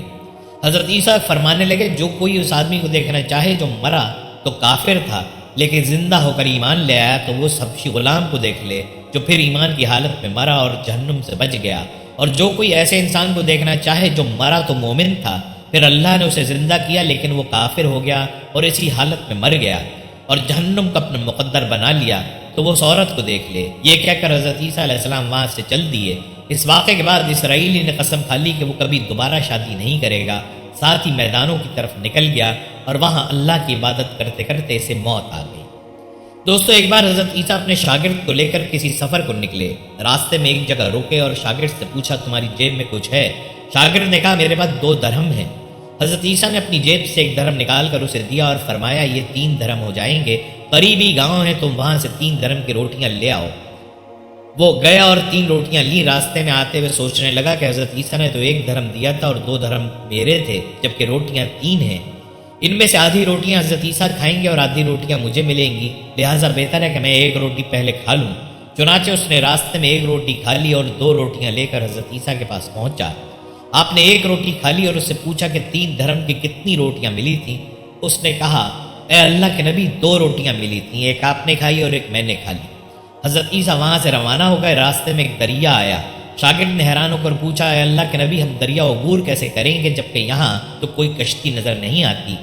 حضرت عیسیٰ فرمانے لگے، جو کوئی اس آدمی کو دیکھنا چاہے جو مرا تو کافر تھا لیکن زندہ ہو کر ایمان لے آیا، تو وہ حبشی غلام کو دیکھ لے جو پھر ایمان کی حالت میں مرا اور جہنم سے بچ گیا۔ اور جو کوئی ایسے انسان کو دیکھنا چاہے جو مرا تو مومن تھا، پھر اللہ نے اسے زندہ کیا لیکن وہ کافر ہو گیا اور اسی حالت میں مر گیا اور جہنم کا اپنا مقدر بنا لیا، تو وہ اس عورت کو دیکھ لے۔ یہ کہہ کر حضرت عیسیٰ علیہ السلام وہاں سے چل دیے۔ اس واقعے کے بعد اسرائیلی نے قسم کھا لی کہ وہ کبھی دوبارہ شادی نہیں کرے گا۔ ساتھ ہی میدانوں کی طرف نکل گیا اور وہاں اللہ کی عبادت کرتے کرتے اسے موت آ گئی۔ دوستو، ایک بار حضرت عیسیٰ اپنے شاگرد کو لے کر کسی سفر کو نکلے۔ راستے میں ایک جگہ رکے اور شاگرد سے پوچھا، تمہاری جیب میں کچھ ہے؟ شاگرد نے کہا، میرے پاس 2 درہم ہیں۔ حضرت عیسیٰ نے اپنی جیب سے 1 درہم نکال کر اسے دیا اور فرمایا، یہ 3 درہم ہو جائیں گے، قریبی گاؤں ہے، تم وہاں سے 3 درہم کی روٹیاں لے آؤ۔ وہ گیا اور 3 روٹیاں لی۔ راستے میں آتے ہوئے سوچنے لگا کہ حضرت عیسیٰ نے تو 1 درہم دیا تھا اور 2 درہم میرے تھے، جبکہ روٹیاں 3 ہیں۔ ان میں سے آدھی روٹیاں حضرت عیسیٰ کھائیں گے اور آدھی روٹیاں مجھے ملیں گی، لہٰذا بہتر ہے کہ میں 1 روٹی پہلے کھا لوں۔ چنانچہ اس نے راستے میں 1 روٹی کھا لی اور 2 روٹیاں لے کر حضرت عیسیٰ کے پاس پہنچا۔ آپ نے 1 روٹی کھا لی اور اس سے پوچھا کہ 3 درہم کی کتنی روٹیاں ملی تھیں؟ اس نے کہا، اے اللہ کے نبی، 2 روٹیاں ملی تھیں، ایک آپ نے کھائی اور ایک میں نے کھا لی۔ حضرت عیسیٰ وہاں سے روانہ ہو گئے۔ راستے میں ایک دریا آیا۔ شاگرد نے حیران ہو کر پوچھا، اے اللہ کے نبی، ہم دریا عبور کیسے کریں گے جبکہ یہاں تو کوئی کشتی نظر نہیں آتی؟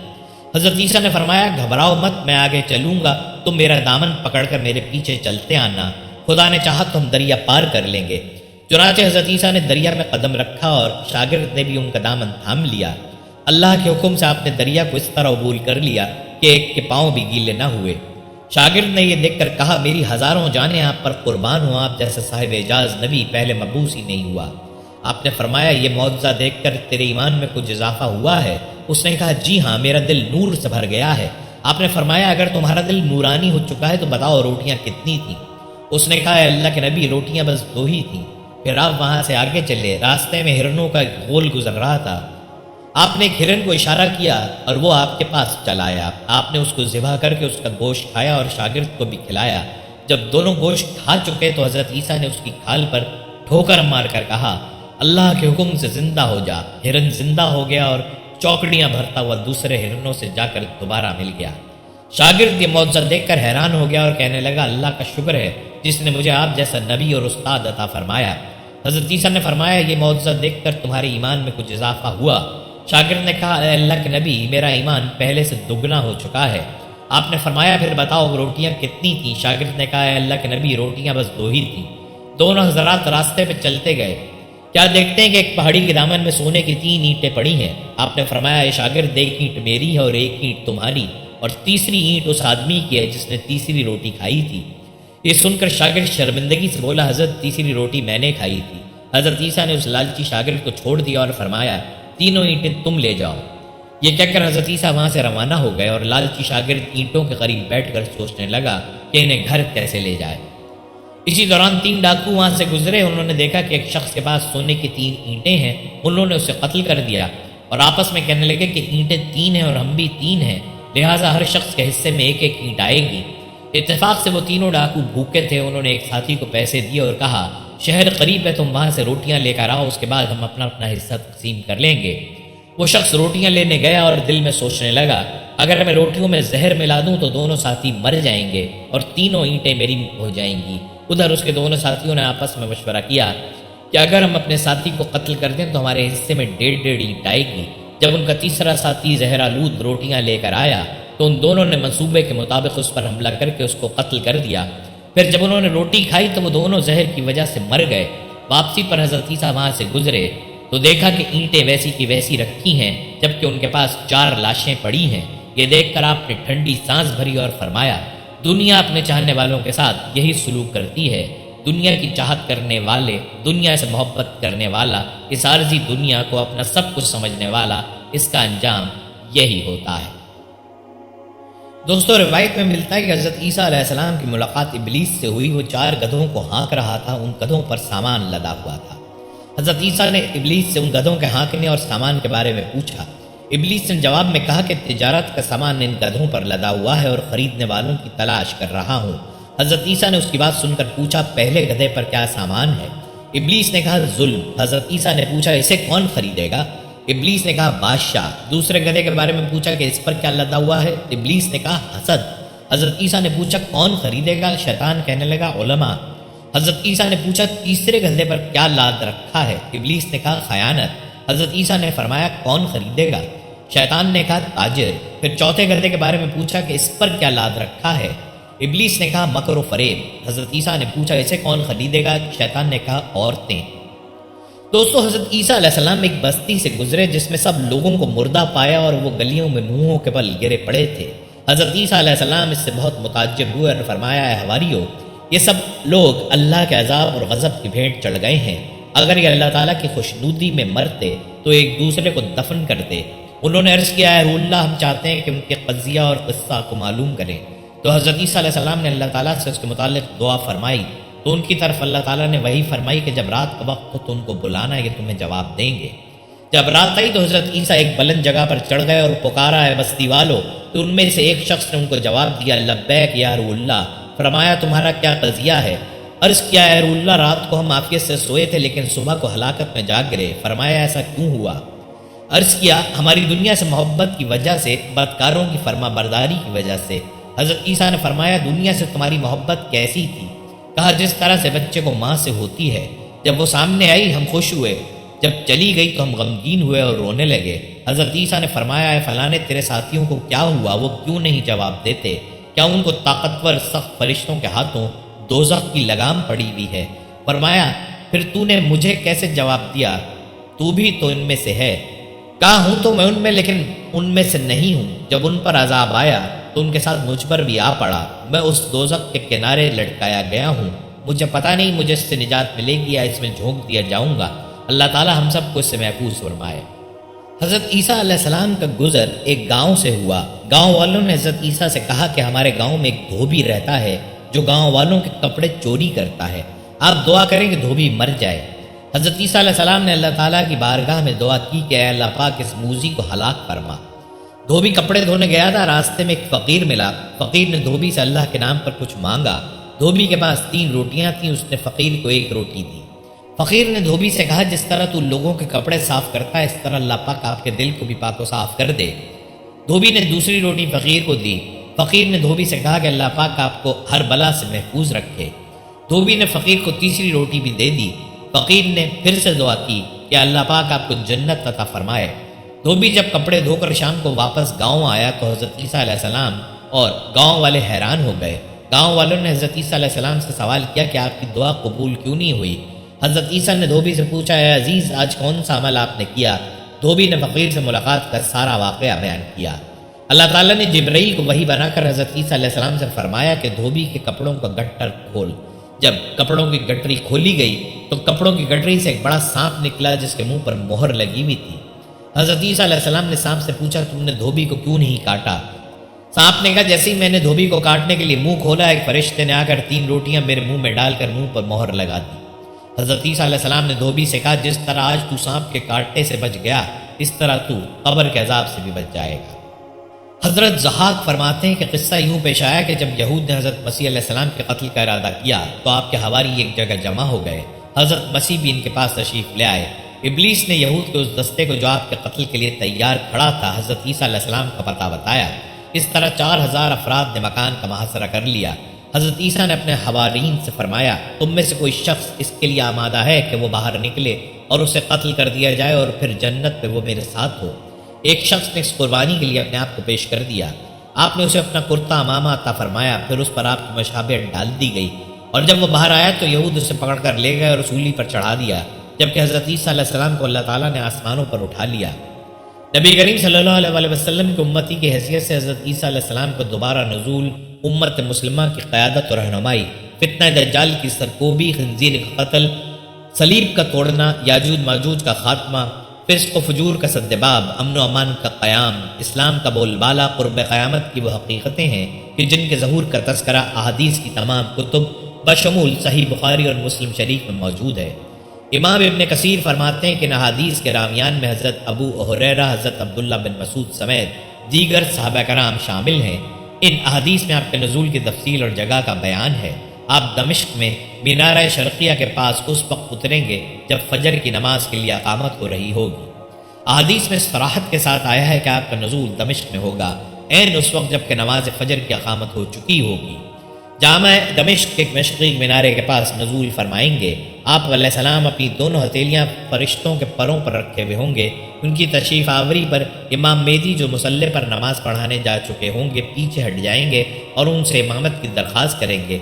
حضرت عیسیٰ نے فرمایا، گھبراؤ مت، میں آگے چلوں گا، تم میرا دامن پکڑ کر میرے پیچھے چلتے آنا، خدا نے چاہا تو ہم دریا پار کر لیں گے۔ چنانچہ حضرت عیسیٰ نے دریا میں قدم رکھا اور شاگرد نے بھی ان کا دامن تھام لیا۔ اللہ کے حکم سے آپ نے دریا کو اس طرح عبور کر لیا کہ ایک کے پاؤں بھی گیلے نہ ہوئے۔ شاگرد نے یہ دیکھ کر کہا، میری ہزاروں جانیں آپ پر قربان ہوں، آپ جیسا صاحب اعجاز نبی پہلے مبعوث ہی نہیں ہوا۔ آپ نے فرمایا، یہ معجزہ دیکھ کر تیرے ایمان میں کچھ اضافہ ہوا ہے؟ اس نے کہا، جی ہاں، میرا دل نور سے بھر گیا ہے۔ آپ نے فرمایا، اگر تمہارا دل نورانی ہو چکا ہے تو بتاؤ روٹیاں کتنی تھیں؟ اس نے کہا، اے اللہ کے نبی، روٹیاں بس 2 ہی تھیں۔ پھر آپ وہاں سے آگے چلے، راستے میں ہرنوں کا ایک غول گزر رہا تھا۔ آپ نے ایک ہرن کو اشارہ کیا اور وہ آپ کے پاس چلا آیا۔ آپ نے اس کو ذبح کر کے اس کا گوشت کھایا اور شاگرد کو بھی کھلایا۔ جب دونوں گوشت کھا چکے تو حضرت عیسیٰ نے اس کی کھال پر ٹھوکر مار کر کہا، اللہ کے حکم سے زندہ ہو جا۔ ہرن زندہ ہو گیا اور چوکڑیاں بھرتا ہوا دوسرے ہرنوں سے جا کر دوبارہ مل گیا۔ شاگرد یہ معجزہ دیکھ کر حیران ہو گیا اور کہنے لگا، اللہ کا شکر ہے جس نے مجھے آپ جیسا نبی اور استاد عطا فرمایا۔ حضرت عیسیٰ نے فرمایا، یہ معجزہ دیکھ کر تمہارے ایمان میں کچھ اضافہ ہوا؟ شاگرد نے کہا، اے اللہ کے نبی، میرا ایمان پہلے سے دگنا ہو چکا ہے۔ آپ نے فرمایا، پھر بتاؤ روٹیاں کتنی تھیں؟ شاگرد نے کہا، اے اللہ کے نبی، روٹیاں بس 2 ہی تھیں۔ دونوں حضرات راستے پہ چلتے گئے، کیا دیکھتے ہیں کہ ایک پہاڑی کے دامن میں سونے کی 3 اینٹیں پڑی ہیں۔ آپ نے فرمایا، اے شاگرد، ایک اینٹ میری ہے اور ایک اینٹ تمہاری، اور تیسری اینٹ اس آدمی کی ہے جس نے تیسری روٹی کھائی تھی۔ یہ سن کر شاگرد شرمندگی سے بولا، حضرت، تیسری روٹی میں نے کھائی تھی۔ حضرت عیسیٰ نے اس لالچی شاگرد کو چھوڑ دیا اور فرمایا، 3 اینٹیں تم لے جاؤ۔ یہ کہہ کر حضرت عیسیٰ وہاں سے روانہ ہو گئے اور لالچی شاگرد اینٹوں کے قریب بیٹھ کر سوچنے لگا کہ انہیں گھر کیسے لے جائے۔ اسی دوران 3 ڈاکو وہاں سے گزرے۔ انہوں نے دیکھا کہ ایک شخص کے پاس سونے کی 3 اینٹیں ہیں۔ انہوں نے اسے قتل کر دیا اور آپس میں کہنے لگے کہ اینٹیں 3 ہیں اور ہم بھی 3 ہیں، لہٰذا ہر شخص کے حصے میں ایک ایک اینٹ آئے گی۔ اتفاق سے وہ تینوں ڈاکو بھوکے تھے۔ انہوں نے ایک ساتھی کو پیسے دیے اور کہا، شہر قریب ہے، تم وہاں سے روٹیاں لے کر آؤ، اس کے بعد ہم اپنا اپنا حصہ تقسیم کر لیں گے۔ وہ شخص روٹیاں لینے گیا اور دل میں سوچنے لگا، اگر میں روٹیوں میں زہر ملا دوں تو دونوں ساتھی مر جائیں گے اور تینوں اینٹیں میری ہو جائیں گی۔ ادھر اس کے دونوں ساتھیوں نے آپس میں مشورہ کیا کہ اگر ہم اپنے ساتھی کو قتل کر دیں تو ہمارے حصے میں 1.5 اینٹ آئے گی۔ جب ان کا تیسرا ساتھی زہر آلود روٹیاں لے کر آیا تو ان دونوں نے منصوبے کے مطابق اس پر حملہ کر کے اس کو قتل کر دیا۔ پھر جب انہوں نے روٹی کھائی تو وہ دونوں زہر کی وجہ سے مر گئے۔ واپسی پر حضرت عیسیٰ وہاں سے گزرے تو دیکھا کہ اینٹیں ویسی کی ویسی رکھی ہیں، جبکہ ان کے پاس 4 لاشیں پڑی ہیں۔ یہ دیکھ کر آپ نے ٹھنڈی سانس بھری اور فرمایا، دنیا اپنے چاہنے والوں کے ساتھ یہی سلوک کرتی ہے۔ دنیا کی چاہت کرنے والے، دنیا سے محبت کرنے والا، اس عارضی دنیا کو اپنا سب کچھ سمجھنے والا، اس کا انجام یہی ہوتا ہے۔ دوستو، روایت میں ملتا ہے کہ حضرت عیسیٰ علیہ السلام کی ملاقات ابلیس سے ہوئی۔ وہ 4 گدھوں کو ہانک رہا تھا، ان گدھوں پر سامان لدا ہوا تھا۔ حضرت عیسیٰ نے ابلیس سے ان گدھوں کے ہانکنے اور سامان کے بارے میں پوچھا۔ ابلیس نے جواب میں کہا کہ تجارت کا سامان ان گدھوں پر لدا ہوا ہے اور خریدنے والوں کی تلاش کر رہا ہوں۔ حضرت عیسیٰ نے اس کی بات سن کر پوچھا، پہلے گدھے پر کیا سامان ہے؟ ابلیس نے کہا، ظلم۔ حضرت عیسیٰ نے پوچھا، اسے کون خریدے گا؟ ابلیس نے کہا، بادشاہ۔ دوسرے گدھے کے بارے میں پوچھا کہ اس پر کیا لدا ہوا ہے؟ ابلیس نے کہا، حسد۔ حضرت عیسیٰ نے پوچھا، کون خریدے گا؟ شیطان کہنے لگا، علماء۔ حضرت عیسیٰ نے پوچھا، تیسرے گدھے پر کیا لاد رکھا ہے؟ ابلیس نے کہا، خیانت۔ حضرت عیسیٰ نے فرمایا، کون خریدے گا؟ شیطان نے کہا، تاجر۔ پھر چوتھے گدھے کے بارے میں پوچھا کہ اس پر کیا لاد رکھا ہے؟ ابلیس نے کہا، مکر و فریب۔ حضرت عیسیٰ نے پوچھا، اسے کون خریدے گا؟ شیطان نے کہا، عورتیں۔ دوستو، حضرت عیسیٰ علیہ السلام ایک بستی سے گزرے جس میں سب لوگوں کو مردہ پایا اور وہ گلیوں میں منہوں کے بل گرے پڑے تھے۔ حضرت عیسیٰ علیہ السلام اس سے بہت متعجب ہوئے اور فرمایا، اے حواریو، یہ سب لوگ اللہ کے عذاب اور غضب کی بھیٹ چڑھ گئے ہیں۔ اگر یہ اللہ تعالیٰ کی خوشنودی میں مرتے تو ایک دوسرے کو دفن کرتے۔ انہوں نے عرض کیا، اے اللہ، ہم چاہتے ہیں کہ ان کے قضیہ اور قصہ کو معلوم کریں۔ تو حضرت عیسیٰ علیہ السلام نے اللہ تعالیٰ سے اس کے متعلق دعا فرمائی تو ان کی طرف اللہ تعالیٰ نے وہی فرمائی کہ جب رات کا وقت ہو تو ان کو بلانا، یہ تمہیں جواب دیں گے۔ جب رات آئی تو حضرت عیسیٰ ایک بلند جگہ پر چڑھ گئے اور پکارا، ہے بستی والو۔ تو ان میں سے ایک شخص نے ان کو جواب دیا، لبیک یا روح اللہ۔ فرمایا، تمہارا کیا قضیہ ہے؟ عرض کیا، اے روح اللہ، رات کو ہم عافیت سے سوئے تھے لیکن صبح کو ہلاکت میں جاگ گئے۔ فرمایا، ایسا کیوں ہوا؟ عرض کیا، ہماری دنیا سے محبت کی وجہ سے، بدکاروں کی فرما برداری کی وجہ سے۔ حضرت عیسیٰ نے فرمایا، دنیا سے تمہاری محبت کیسی تھی؟ کہا، جس طرح سے بچے کو ماں سے ہوتی ہے۔ جب وہ سامنے آئی ہم خوش ہوئے، جب چلی گئی تو ہم غمگین ہوئے اور رونے لگے۔ حضرت عیسیٰ نے فرمایا، اے فلانے، تیرے ساتھیوں کو کیا ہوا؟ وہ کیوں نہیں جواب دیتے؟ کیا ان کو طاقتور سخت فرشتوں کے ہاتھوں دوزخ کی لگام پڑی ہوئی ہے؟ فرمایا، پھر تو نے مجھے کیسے جواب دیا؟ تو بھی تو ان میں سے ہے۔ کہا ہوں تو میں ان میں، لیکن ان میں سے نہیں ہوں۔ جب ان پر عذاب آیا تو ان کے ساتھ مجھ پر بھی آ پڑا۔ میں اس دوزخ کے کنارے لٹکایا گیا ہوں، مجھے پتہ نہیں مجھے اس سے نجات ملے گی یا اس میں جھونک دیا جاؤں گا۔ اللہ تعالی ہم سب کو اس سے محفوظ فرمائے۔ حضرت عیسیٰ علیہ السلام کا گزر ایک گاؤں سے ہوا۔ گاؤں والوں نے حضرت عیسیٰ سے کہا کہ ہمارے گاؤں میں ایک دھوبی رہتا ہے جو گاؤں والوں کے کپڑے چوری کرتا ہے، آپ دعا کریں کہ دھوبی مر جائے۔ حضرت عیسیٰ علیہ السلام نے اللہ تعالیٰ کی بارگاہ میں دعا کی کہ اے اللہ پاک اس موذی کو ہلاک فرما۔ دھوبی کپڑے دھونے گیا تھا، راستے میں ایک فقیر ملا۔ فقیر نے دھوبی سے اللہ کے نام پر کچھ مانگا۔ دھوبی کے پاس 3 روٹیاں تھیں، اس نے فقیر کو 1 روٹی دی۔ فقیر نے دھوبی سے کہا جس طرح تو لوگوں کے کپڑے صاف کرتا ہے اس طرح اللہ پاک آپ کے دل کو بھی پاک و صاف کر دے۔ دھوبی نے دوسری روٹی فقیر کو دی۔ فقیر نے دھوبی سے کہا کہ اللہ پاک آپ کو ہر بلا سے محفوظ رکھے۔ دھوبی نے فقیر کو تیسری روٹی بھی دے دی۔ فقیر نے پھر سے دعا کی کہ اللہ پاک آپ کو جنت عطا فرمائے۔ دھوبی جب کپڑے دھو کر شام کو واپس گاؤں آیا تو حضرت عیسیٰ علیہ السلام اور گاؤں والے حیران ہو گئے۔ گاؤں والوں نے حضرت عیسیٰ علیہ السلام سے سوال کیا کہ آپ کی دعا قبول کیوں نہیں ہوئی؟ حضرت عیسیٰ نے دھوبی سے پوچھا اے عزیز آج کون سا عمل آپ نے کیا؟ دھوبی نے فقیر سے ملاقات کا سارا واقعہ بیان کیا۔ اللہ تعالیٰ نے جبرائیل کو وحی بنا کر حضرت عیسیٰ علیہ السلام سے فرمایا کہ دھوبی کے کپڑوں کا گٹر کھول۔ جب کپڑوں کی گٹری کھولی گئی تو کپڑوں کی گٹری سے ایک بڑا سانپ نکلا جس کے منہ پر مہر لگی ہوئی تھی۔ حضرت عیسیٰ علیہ السلام نے سانپ سے پوچھا تم نے دھوبی کو کیوں نہیں کاٹا؟ سانپ نے کہا جیسے ہی میں نے دھوبی کو کاٹنے کے لیے منہ کھولا ایک فرشتے نے آ کر 3 روٹیاں میرے منہ میں ڈال کر منہ پر مہر لگا دی۔ حضرت عیسیٰ علیہ السلام نے دھوبی سے کہا جس طرح آج تو سانپ کے کاٹنے سے بچ گیا اس طرح تو قبر کے عذاب سے بھی بچ جائے گا۔ حضرت ضحاک فرماتے ہیں کہ قصہ یوں پیش آیا کہ جب یہود نے حضرت مسیح علیہ السلام کے قتل کا ارادہ کیا تو آپ کے حواری ایک جگہ جمع ہو گئے۔ حضرت مسیح بھی ان کے پاس تشریف لے آئے۔ ابلیس نے یہود کے اس دستے کو جو آپ کے قتل کے لیے تیار کھڑا تھا حضرت عیسیٰ علیہ السلام کا پتہ بتایا۔ اس طرح 4000 افراد نے مکان کا محاصرہ کر لیا۔ حضرت عیسیٰ نے اپنے حوارین سے فرمایا تم میں سے کوئی شخص اس کے لیے آمادہ ہے کہ وہ باہر نکلے اور اسے قتل کر دیا جائے اور پھر جنت میں وہ میرے ساتھ ہو؟ ایک شخص نے اس قربانی کے لیے اپنے آپ کو پیش کر دیا۔ آپ نے اسے اپنا کرتا امامہ عطا فرمایا، پھر اس پر آپ کی مشابہت ڈال دی گئی، اور جب وہ باہر آیا تو یہود اسے پکڑ کر لے گئے اور سولی پر چڑھا دیا، جبکہ حضرت عیسیٰ علیہ السلام کو اللہ تعالیٰ نے آسمانوں پر اٹھا لیا۔ نبی کریم صلی اللہ علیہ وسلم کی امتی کی حیثیت سے حضرت عیسیٰ علیہ السلام کو دوبارہ نزول، امت مسلمہ کی قیادت اور رہنمائی، فتنہ دجال کی سرکوبی، خنزیر کا قتل، صلیب کا توڑنا، یاجوج ماجوج کا خاتمہ، فسق و فجور کا سدباب، امن و امان کا قیام، اسلام کا بول بالا، قرب قیامت کی وہ حقیقتیں ہیں کہ جن کے ظہور کا تذکرہ احادیث کی تمام کتب بشمول صحیح بخاری اور مسلم شریف میں موجود ہے۔ امام ابن کثیر فرماتے ہیں کہ ان احادیث کے راویان میں حضرت ابو ہریرہ، حضرت عبداللہ بن مسعود سمیت دیگر صحابہ کرام شامل ہیں۔ ان احادیث میں آپ کے نزول کی تفصیل اور جگہ کا بیان ہے۔ آپ دمشق میں مینارہ شرقیہ کے پاس اس وقت اتریں گے جب فجر کی نماز کے لیے اقامت ہو رہی ہوگی۔ احادیث میں صراحت کے ساتھ آیا ہے کہ آپ کا نزول دمشق میں ہوگا، عین اس وقت جب کہ نماز فجر کی اقامت ہو چکی ہوگی۔ جامع دمشق کے مشرقی مینارے کے پاس نزول فرمائیں گے۔ آپ علیہ السلام اپنی دونوں ہتھیلیاں فرشتوں کے پروں پر رکھے ہوئے ہوں گے۔ ان کی تشریف آوری پر امام مہدی جو مصلی پر نماز پڑھانے جا چکے ہوں گے پیچھے ہٹ جائیں گے اور ان سے امامت کی درخواست کریں گے،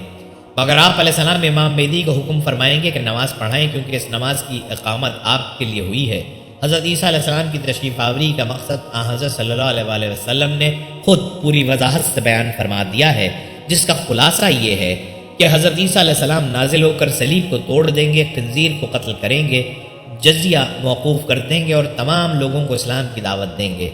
مگر آپ علیہ السلام امام مہدی کو حکم فرمائیں گے کہ نماز پڑھائیں کیونکہ اس نماز کی اقامت آپ کے لیے ہوئی ہے۔ حضرت عیسیٰ علیہ السلام کی تشریف آوری کا مقصد حضرت صلی اللہ علیہ وسلم نے خود پوری وضاحت سے بیان فرما دیا ہے، جس کا خلاصہ یہ ہے کہ حضرت عیسیٰ علیہ السلام نازل ہو کر صلیب کو توڑ دیں گے، خنزیر کو قتل کریں گے، جزیہ موقوف کر دیں گے اور تمام لوگوں کو اسلام کی دعوت دیں گے۔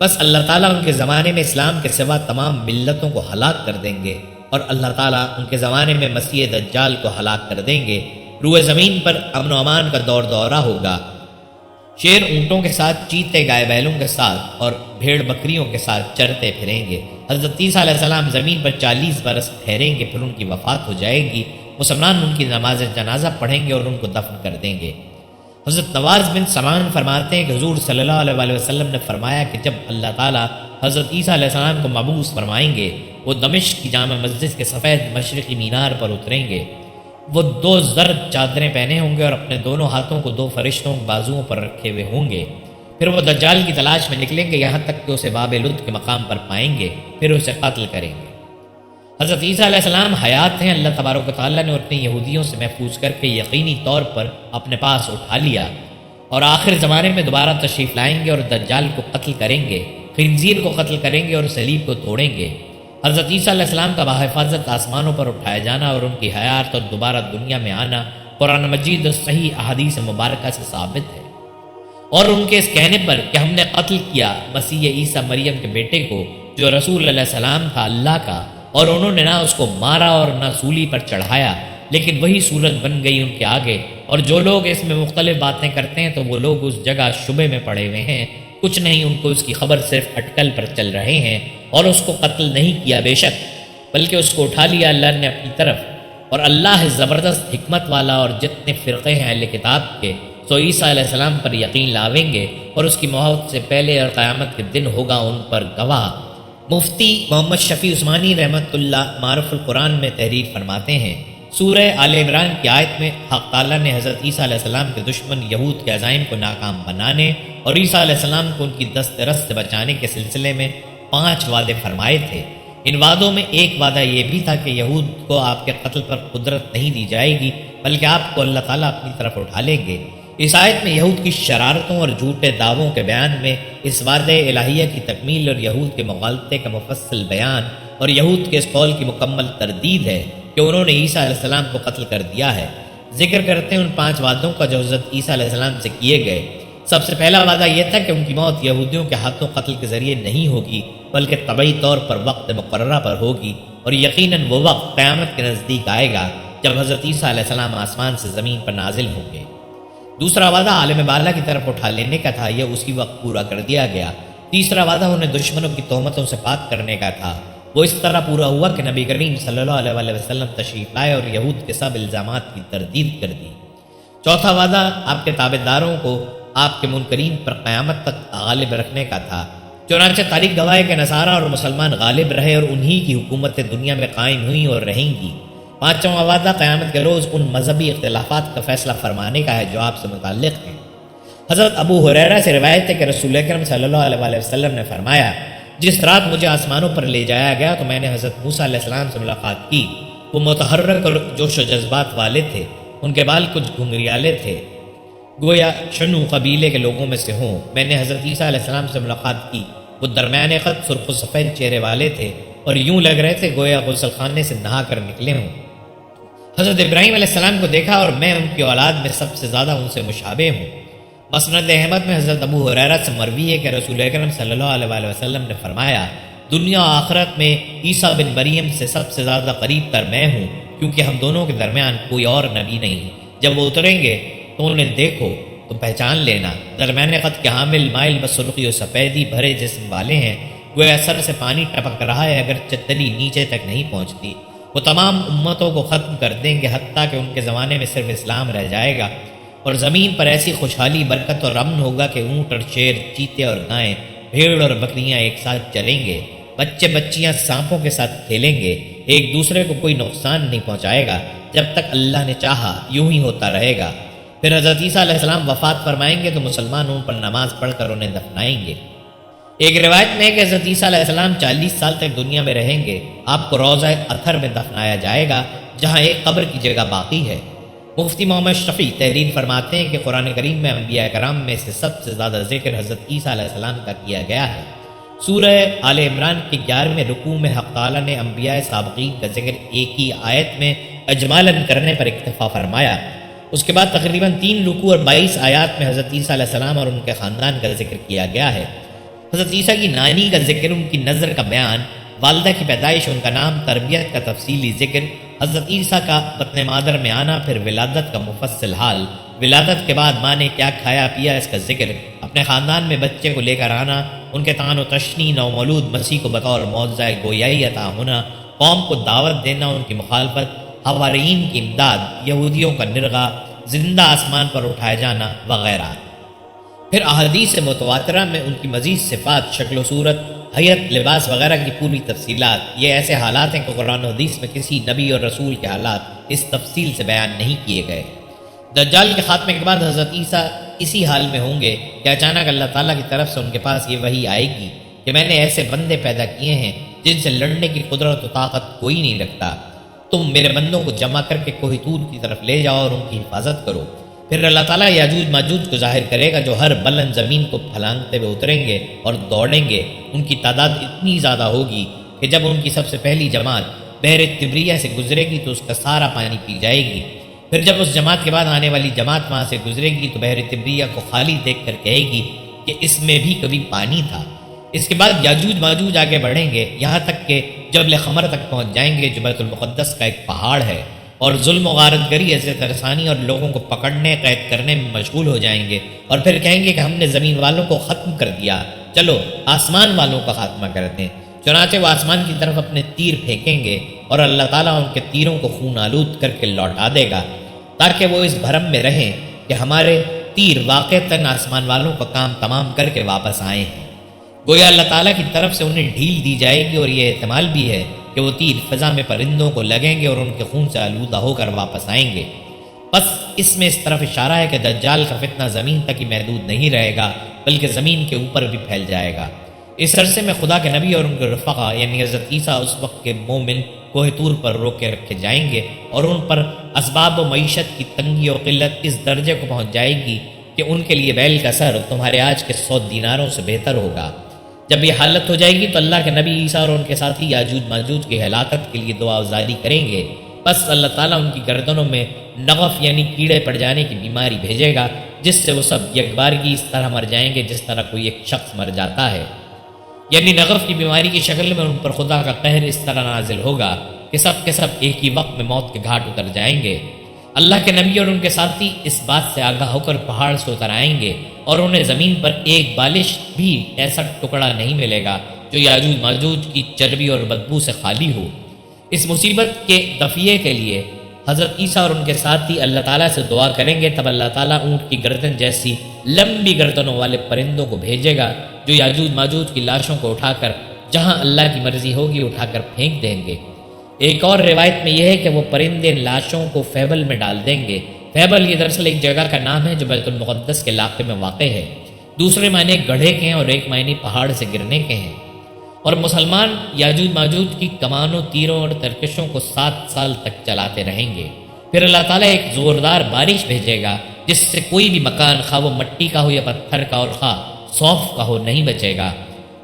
بس اللہ تعالیٰ ان کے زمانے میں اسلام کے سوا تمام ملتوں کو ہلاک کر دیں گے، اور اللہ تعالیٰ ان کے زمانے میں مسیح دجال کو ہلاک کر دیں گے۔ روئے زمین پر امن و امان کا دور دورہ ہوگا۔ شیر اونٹوں کے ساتھ، چیتے گائے بیلوں کے ساتھ اور بھیڑ بکریوں کے ساتھ چرتے پھریں گے۔ حضرت عیسیٰ علیہ السلام زمین پر 40 برس ٹھہریں گے، پھر ان کی وفات ہو جائے گی۔ مسلمان ان کی نماز جنازہ پڑھیں گے اور ان کو دفن کر دیں گے۔ حضرت نواز بن سمان فرماتے ہیں کہ حضور صلی اللہ علیہ وسلم نے فرمایا کہ جب اللہ تعالیٰ حضرت عیسیٰ علیہ السلام کو مبعوث فرمائیں گے، وہ دمشق کی جامع مسجد کے سفید مشرقی مینار پر اتریں گے۔ وہ 2 زرد چادریں پہنے ہوں گے اور اپنے دونوں ہاتھوں کو 2 فرشتوں کے بازوؤں پر رکھے ہوئے ہوں گے۔ پھر وہ دجال کی تلاش میں نکلیں گے یہاں تک کہ اسے باب لد کے مقام پر پائیں گے، پھر اسے قتل کریں گے۔ حضرت عیسیٰ علیہ السلام حیات ہیں، اللہ تبارک و تعالیٰ نے اپنے یہودیوں سے محفوظ کر کے یقینی طور پر اپنے پاس اٹھا لیا، اور آخر زمانے میں دوبارہ تشریف لائیں گے اور دجال کو قتل کریں گے، خنزیر کو قتل کریں گے اور صلیب کو توڑیں گے۔ حضرت عیسیٰ علیہ السلام کا بحفاظت آسمانوں پر اٹھایا جانا اور ان کی حیات اور دوبارہ دنیا میں آنا قرآن مجید اور صحیح احادیث مبارکہ سے ثابت ہے، اور ان کے اس کہنے پر کہ ہم نے قتل کیا مسیح عیسیٰ مریم کے بیٹے کو جو رسول علیہ السلام تھا اللہ کا، اور انہوں نے نہ اس کو مارا اور نہ سولی پر چڑھایا، لیکن وہی صورت بن گئی ان کے آگے، اور جو لوگ اس میں مختلف باتیں کرتے ہیں تو وہ لوگ اس جگہ شبے میں پڑے ہوئے ہیں، کچھ نہیں، ان کو اس کی خبر صرف اٹکل پر چل رہے ہیں، اور اس کو قتل نہیں کیا بے شک، بلکہ اس کو اٹھا لیا اللہ نے اپنی طرف، اور اللہ زبردست حکمت والا، اور جتنے فرقے ہیں اہل کتاب کے سو عیسیٰ علیہ السلام پر یقین لاویں گے، اور اس کی موت سے پہلے اور قیامت کے دن ہوگا ان پر گواہ۔ مفتی محمد شفیع عثمانی رحمۃ اللہ معرف القرآن میں تحریر فرماتے ہیں، سورہ آل عمران کی آیت میں حق تعالیٰ نے حضرت عیسیٰ علیہ السلام کے دشمن یہود کے عزائم کو ناکام بنانے اور عیسیٰ علیہ السلام کو ان کی دست رس سے بچانے کے سلسلے میں 5 وعدے فرمائے تھے۔ ان وعدوں میں ایک وعدہ یہ بھی تھا کہ یہود کو آپ کے قتل پر قدرت نہیں دی جائے گی، بلکہ آپ کو اللہ تعالیٰ اپنی طرف اٹھا لیں گے۔ اس آیت میں یہود کی شرارتوں اور جھوٹے دعووں کے بیان میں اس وعدے الہیہ کی تکمیل اور یہود کے مغالطے کا مفصل بیان اور یہود کے اس قول کی مکمل تردید ہے کہ انہوں نے عیسیٰ علیہ السلام کو قتل کر دیا ہے۔ ذکر کرتے ہیں ان 5 وعدوں کا جو حضرت عیسیٰ علیہ السلام سے کیے گئے۔ سب سے پہلا وعدہ یہ تھا کہ ان کی موت یہودیوں کے ہاتھوں قتل کے ذریعے نہیں ہوگی، بلکہ طبعی طور پر وقت مقررہ پر ہوگی، اور یقیناً وہ وقت قیامت کے نزدیک آئے گا جب حضرت عیسیٰ علیہ السلام آسمان سے زمین پر نازل ہوں گے۔ دوسرا وعدہ عالم بالا کی طرف اٹھا لینے کا تھا، یہ اسی وقت پورا کر دیا گیا۔ تیسرا وعدہ انہیں دشمنوں کی تہمتوں سے پاک کرنے کا تھا، وہ اس طرح پورا ہوا کہ نبی کریم صلی اللہ علیہ وسلم تشریف لائے اور یہود کے سب الزامات کی تردید کر دی۔ چوتھا وعدہ آپ کے تابعداروں کو آپ کے منکرین پر قیامت تک غالب رکھنے کا تھا، چنانچہ تاریخ گواہ ہے کہ نصارہ اور مسلمان غالب رہے اور انہی کی حکومتیں دنیا میں قائم ہوئیں اور رہیں گی۔ پانچواں وعدہ قیامت کے روز ان مذہبی اختلافات کا فیصلہ فرمانے کا ہے جو آپ سے متعلق ہیں۔ حضرت ابو ہریرہ سے روایت ہے کہ رسول اکرم صلی اللہ علیہ وسلم نے فرمایا، جس رات مجھے آسمانوں پر لے جایا گیا تو میں نے حضرت موسیٰ علیہ السلام سے ملاقات کی، وہ متحرک اور جوش و جذبات والے تھے، ان کے بال کچھ گھنگریالے تھے، گویا شنو قبیلے کے لوگوں میں سے ہوں۔ میں نے حضرت عیسیٰ علیہ السلام سے ملاقات کی، وہ درمیان قد سرخ و سفید چہرے والے تھے اور یوں لگ رہے تھے گویا غسل خانے سے نہا کر نکلے ہوں۔ حضرت ابراہیم علیہ السلام کو دیکھا اور میں ان کی اولاد میں سب سے زیادہ ان سے مشابہ ہوں۔ مسند احمد میں حضرت ابو ہریرہ سے مروی ہے کہ رسول اکرم صلی اللہ علیہ وسلم نے فرمایا، دنیا و آخرت میں عیسیٰ بن مریم سے سب سے زیادہ قریب تر میں ہوں، کیونکہ ہم دونوں کے درمیان کوئی اور نبی نہیں۔ جب وہ اتریں گے تو انہیں دیکھو تو پہچان لینا، درمیان قد کے حامل مائل بسرخی و سفیدی بھرے جسم والے ہیں، گویا سر سے پانی ٹپک رہا ہے اگر چتری نیچے تک نہیں پہنچتی۔ وہ تمام امتوں کو ختم کر دیں گے حتیٰ کہ ان کے زمانے میں صرف اسلام رہ جائے گا، اور زمین پر ایسی خوشحالی، برکت اور امن ہوگا کہ اونٹ اور شیر، چیتے اور گائیں، بھیڑ اور بکریاں ایک ساتھ چلیں گے، بچے بچیاں سانپوں کے ساتھ کھیلیں گے، ایک دوسرے کو کوئی نقصان نہیں پہنچائے گا، جب تک اللہ نے چاہا یوں ہی ہوتا رہے گا۔ پھر حضرت عیسیٰ علیہ السلام وفات فرمائیں گے تو مسلمان ان پر نماز پڑھ کر انہیں دفنائیں گے۔ ایک روایت میں ہے کہ حضرت عیسیٰ علیہ السلام 40 سال تک دنیا میں رہیں گے، آپ کو روضہ اطہر میں دفنایا جائے گا جہاں ایک قبر کی جگہ باقی ہے۔ مفتی محمد شفیع تحریر فرماتے ہیں کہ قرآن کریم میں انبیاء کرام میں سے سب سے زیادہ ذکر حضرت عیسیٰ علیہ السلام کا کیا گیا ہے۔ سورہ آل عمران کے 11ویں رکوع میں حق تعالیٰ نے انبیاء سابقین کا ذکر ایک ہی آیت میں اجمالاً کرنے پر اکتفا فرمایا۔ اس کے بعد تقریباً 3 رکوع اور 22 آیات میں حضرت عیسیٰ علیہ السلام اور ان کے خاندان کا ذکر کیا گیا ہے۔ حضرت عیسیٰ کی نانی کا ذکر، ان کی نظر کا بیان، والدہ کی پیدائش، ان کا نام، تربیت کا تفصیلی ذکر، حضرت عیسیٰ کا بطن مادر میں آنا، پھر ولادت کا مفصل حال، ولادت کے بعد ماں نے کیا کھایا پیا اس کا ذکر، اپنے خاندان میں بچے کو لے کر آنا، ان کے طعن و تشنی، نومولود مسیح کو بطور معجزہ گویائی عطا ہونا، قوم کو دعوت دینا، ان کی مخالفت، حوارئین کی امداد، یہودیوں کا نرغہ، زندہ آسمان پر اٹھائے جانا وغیرہ۔ پھر احادیث متواترہ میں ان کی مزید صفات، شکل و صورت، حیت، لباس وغیرہ کی پوری تفصیلات۔ یہ ایسے حالات ہیں کہ قرآن و حدیث میں کسی نبی اور رسول کے حالات اس تفصیل سے بیان نہیں کیے گئے۔ دجال کے خاتمے کے بعد حضرت عیسیٰ اسی حال میں ہوں گے کہ اچانک اللہ تعالیٰ کی طرف سے ان کے پاس یہ وحی آئے گی کہ میں نے ایسے بندے پیدا کیے ہیں جن سے لڑنے کی قدرت و طاقت کوئی نہیں رکھتا۔ تم میرے بندوں کو جمع کر کے کوہ طور کی طرف لے جاؤ اور ان کی حفاظت کرو۔ پھر اللہ تعالیٰ یاجوج ماجوج کو ظاہر کرے گا جو ہر بلند زمین کو پھلانگتے ہوئے اتریں گے اور دوڑیں گے۔ ان کی تعداد اتنی زیادہ ہوگی کہ جب ان کی سب سے پہلی جماعت بحر تبریہ سے گزرے گی تو اس کا سارا پانی پی جائے گی۔ پھر جب اس جماعت کے بعد آنے والی جماعت وہاں سے گزرے گی تو بحر تبریہ کو خالی دیکھ کر کہے گی کہ اس میں بھی کبھی پانی تھا۔ اس کے بعد یاجوج ماجوج آگے بڑھیں گے یہاں تک کہ جبل خمر تک پہنچ جائیں گے جو بیت المقدس کا ایک پہاڑ ہے، اور ظلم و غارت گری، عزت رسانی اور لوگوں کو پکڑنے قید کرنے میں مشغول ہو جائیں گے، اور پھر کہیں گے کہ ہم نے زمین والوں کو ختم کر دیا، چلو آسمان والوں کا خاتمہ کرتے ہیں۔ چنانچہ وہ آسمان کی طرف اپنے تیر پھینکیں گے اور اللہ تعالیٰ ان کے تیروں کو خون آلود کر کے لوٹا دے گا تاکہ وہ اس بھرم میں رہیں کہ ہمارے تیر واقعتاً آسمان والوں کا کام تمام کر کے واپس آئے ہیں۔ گویا اللہ تعالیٰ کی طرف سے انہیں ڈھیل دی جائے گی، اور یہ احتمال بھی ہے کہ وہ تیر فضا میں پرندوں کو لگیں گے اور ان کے خون سے آلودہ ہو کر واپس آئیں گے۔ بس اس میں اس طرف اشارہ ہے کہ دجال کا فتنہ زمین تک ہی محدود نہیں رہے گا بلکہ زمین کے اوپر بھی پھیل جائے گا۔ اس عرصے میں خدا کے نبی اور ان کے رفقا یعنی حضرت عیسیٰ اس وقت کے مومن کوہ طور پر روکے رکھے جائیں گے، اور ان پر اسباب و معیشت کی تنگی و قلت اس درجے کو پہنچ جائے گی کہ ان کے لیے بیل کا سر تمہارے آج کے 100 دیناروں سے بہتر ہوگا۔ جب یہ حالت ہو جائے گی تو اللہ کے نبی عیسیٰ اور ان کے ساتھی یاجوج ماجوج کی ہلاکت کے لیے دعا افزاری کریں گے، بس اللہ تعالیٰ ان کی گردنوں میں نغف یعنی کیڑے پڑ جانے کی بیماری بھیجے گا، جس سے وہ سب یکبارگی اس طرح مر جائیں گے جس طرح کوئی ایک شخص مر جاتا ہے۔ یعنی نغف کی بیماری کی شکل میں ان پر خدا کا قہر اس طرح نازل ہوگا کہ سب کے سب ایک ہی وقت میں موت کے گھاٹ اتر جائیں گے۔ اللہ کے نبی اور ان کے ساتھی اس بات سے آگاہ ہو کر پہاڑ سے اتر آئیں گے، اور انہیں زمین پر ایک بالش بھی ایسا ٹکڑا نہیں ملے گا جو یاجوج ماجوج کی چربی اور بدبو سے خالی ہو۔ اس مصیبت کے دفعے کے لیے حضرت عیسیٰ اور ان کے ساتھی اللہ تعالیٰ سے دعا کریں گے، تب اللہ تعالیٰ اونٹ کی گردن جیسی لمبی گردنوں والے پرندوں کو بھیجے گا جو یاجوج ماجوج کی لاشوں کو اٹھا کر جہاں اللہ کی مرضی ہوگی اٹھا کر پھینک دیں گے۔ ایک اور روایت میں یہ ہے کہ وہ پرندے لاشوں کو فیبل میں ڈال دیں گے۔ فیبل یہ دراصل ایک جگہ کا نام ہے جو بیت المقدس کے علاقے میں واقع ہے۔ دوسرے معنی گڑھے کے ہیں اور ایک معنی پہاڑ سے گرنے کے ہیں۔ اور مسلمان یاجوج ماجوج کی کمانوں، تیروں اور ترکشوں کو 7 سال تک چلاتے رہیں گے۔ پھر اللہ تعالیٰ ایک زوردار بارش بھیجے گا جس سے کوئی بھی مکان خواہ وہ مٹی کا ہو یا پتھر کا اور خواہ صوف کا ہو نہیں بچے گا۔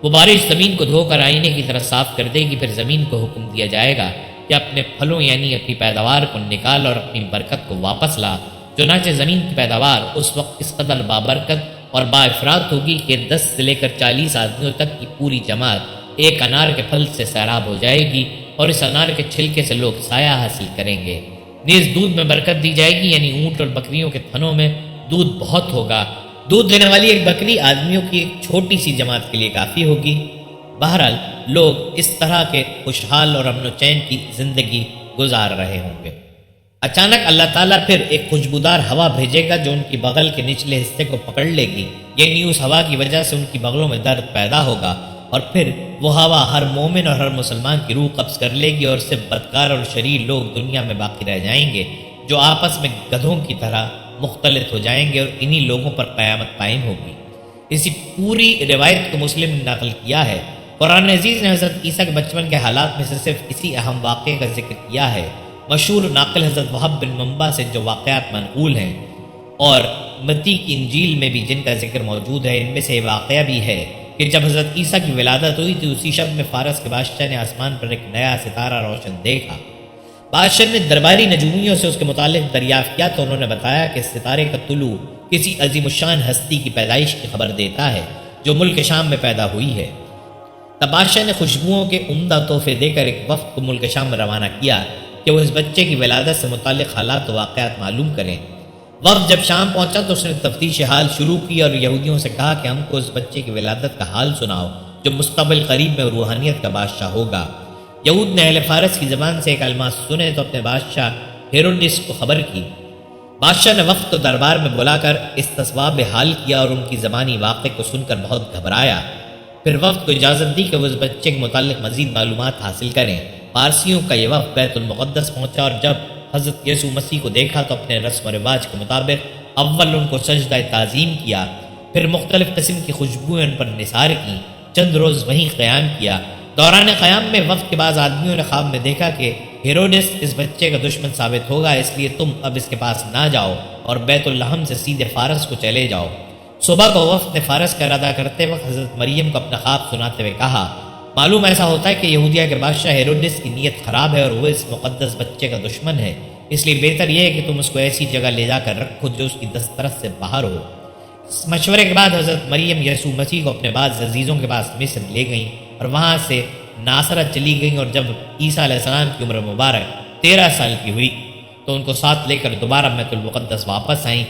وہ بارش زمین کو دھو کر آئینے کی طرح صاف کر دے گی۔ پھر زمین کو حکم دیا جائے گا کہ اپنے پھلوں یعنی اپنی پیداوار کو نکال اور اپنی برکت کو واپس لا۔ چنانچہ زمین کی پیداوار اس وقت اس قدر بابرکت اور باافراد ہوگی کہ 10 سے لے کر 40 آدمیوں تک کی پوری جماعت ایک انار کے پھل سے سیراب ہو جائے گی، اور اس انار کے چھلکے سے لوگ سایہ حاصل کریں گے۔ نیز دودھ میں برکت دی جائے گی، یعنی اونٹ اور بکریوں کے تھنوں میں دودھ بہت ہوگا۔ دودھ دینے والی ایک بکری آدمیوں کی ایک چھوٹی سی جماعت کے لیے کافی ہوگی۔ بہرحال لوگ اس طرح کے خوشحال اور امن و چین کی زندگی گزار رہے ہوں گے۔ اچانک اللہ تعالیٰ پھر ایک خوشبودار ہوا بھیجے گا جو ان کی بغل کے نچلے حصے کو پکڑ لے گی، یعنی اس ہوا کی وجہ سے ان کی بغلوں میں درد پیدا ہوگا، اور پھر وہ ہوا ہر مومن اور ہر مسلمان کی روح قبض کر لے گی، اور صرف بدکار اور شریر لوگ دنیا میں باقی رہ جائیں گے جو آپس میں گدھوں کی طرح مختلط ہو جائیں گے، اور انہی لوگوں پر قیامت قائم ہوگی۔ اسی پوری روایت کو مسلم نے نقل کیا ہے۔ قرآن عزیز نے حضرت عیسیٰ کے بچپن کے حالات میں سے صرف اسی اہم واقعے کا ذکر کیا ہے۔ مشہور ناقل حضرت وہب بن منبع سے جو واقعات منقول ہیں، اور متی کی انجیل میں بھی جن کا ذکر موجود ہے، ان میں سے یہ واقعہ بھی ہے کہ جب حضرت عیسیٰ کی ولادت ہوئی تھی اسی شب میں فارس کے بادشاہ نے آسمان پر ایک نیا ستارہ روشن دیکھا۔ بادشاہ نے درباری نجومیوں سے اس کے متعلق دریافت کیا تو انہوں نے بتایا کہ ستارے کا طلوع کسی عظیم الشان ہستی کی پیدائش کی خبر دیتا ہے جو ملک شام میں پیدا ہوئی ہے۔ تب بادشاہ نے خوشبوؤں کے عمدہ تحفے دے کر ایک وفد کو ملک شام میں روانہ کیا کہ وہ اس بچے کی ولادت سے متعلق حالات و واقعات معلوم کریں۔ وفد جب شام پہنچا تو اس نے تفتیش حال شروع کی اور یہودیوں سے کہا کہ ہم کو اس بچے کی ولادت کا حال سناؤ جو مستقبل قریب میں روحانیت کا بادشاہ ہوگا۔ یہود نے اہل فارس کی زبان سے ایک الماس سنے تو اپنے بادشاہ ہیرودس کو خبر کی۔ بادشاہ نے وفد کو دربار میں بلا کر استصواب حال کیا اور ان کی زبانی واقعے کو سن کر بہت گھبرایا۔ پھر وفد کو اجازت دی کہ وہ اس بچے کے متعلق مزید معلومات حاصل کریں۔ پارسیوں کا یہ وفد بیت المقدس پہنچا اور جب حضرت یسوع مسیح کو دیکھا تو اپنے رسم و رواج کے مطابق اول ان کو سجدہ تعظیم کیا، پھر مختلف قسم کی خوشبوئیں ان پر نثار کی، چند روز وہیں قیام کیا، دوران قیام میں وقت کے بعض آدمیوں نے خواب میں دیکھا کہ ہیروڈس اس بچے کا دشمن ثابت ہوگا، اس لیے تم اب اس کے پاس نہ جاؤ اور بیت اللحم سے سیدھے فارس کو چلے جاؤ۔ صبح کو وفد نے فارس کا ارادہ کرتے وقت حضرت مریم کو اپنا خواب سناتے ہوئے کہا، معلوم ایسا ہوتا ہے کہ یہودیہ کے بادشاہ ہیروڈس کی نیت خراب ہے اور وہ اس مقدس بچے کا دشمن ہے، اس لیے بہتر یہ ہے کہ تم اس کو ایسی جگہ لے جا کر رکھو جو اس کی دسترس سے باہر ہو۔ اس مشورے کے بعد حضرت مریم یسوع مسیح کو اپنے بعض عزیزوں کے پاس مصر لے گئیں اور وہاں سے ناصرت چلی گئیں، اور جب عیسیٰ علیہ السلام کی عمر مبارک 13 سال کی ہوئی تو ان کو ساتھ لے کر دوبارہ بیت المقدس واپس آئیں۔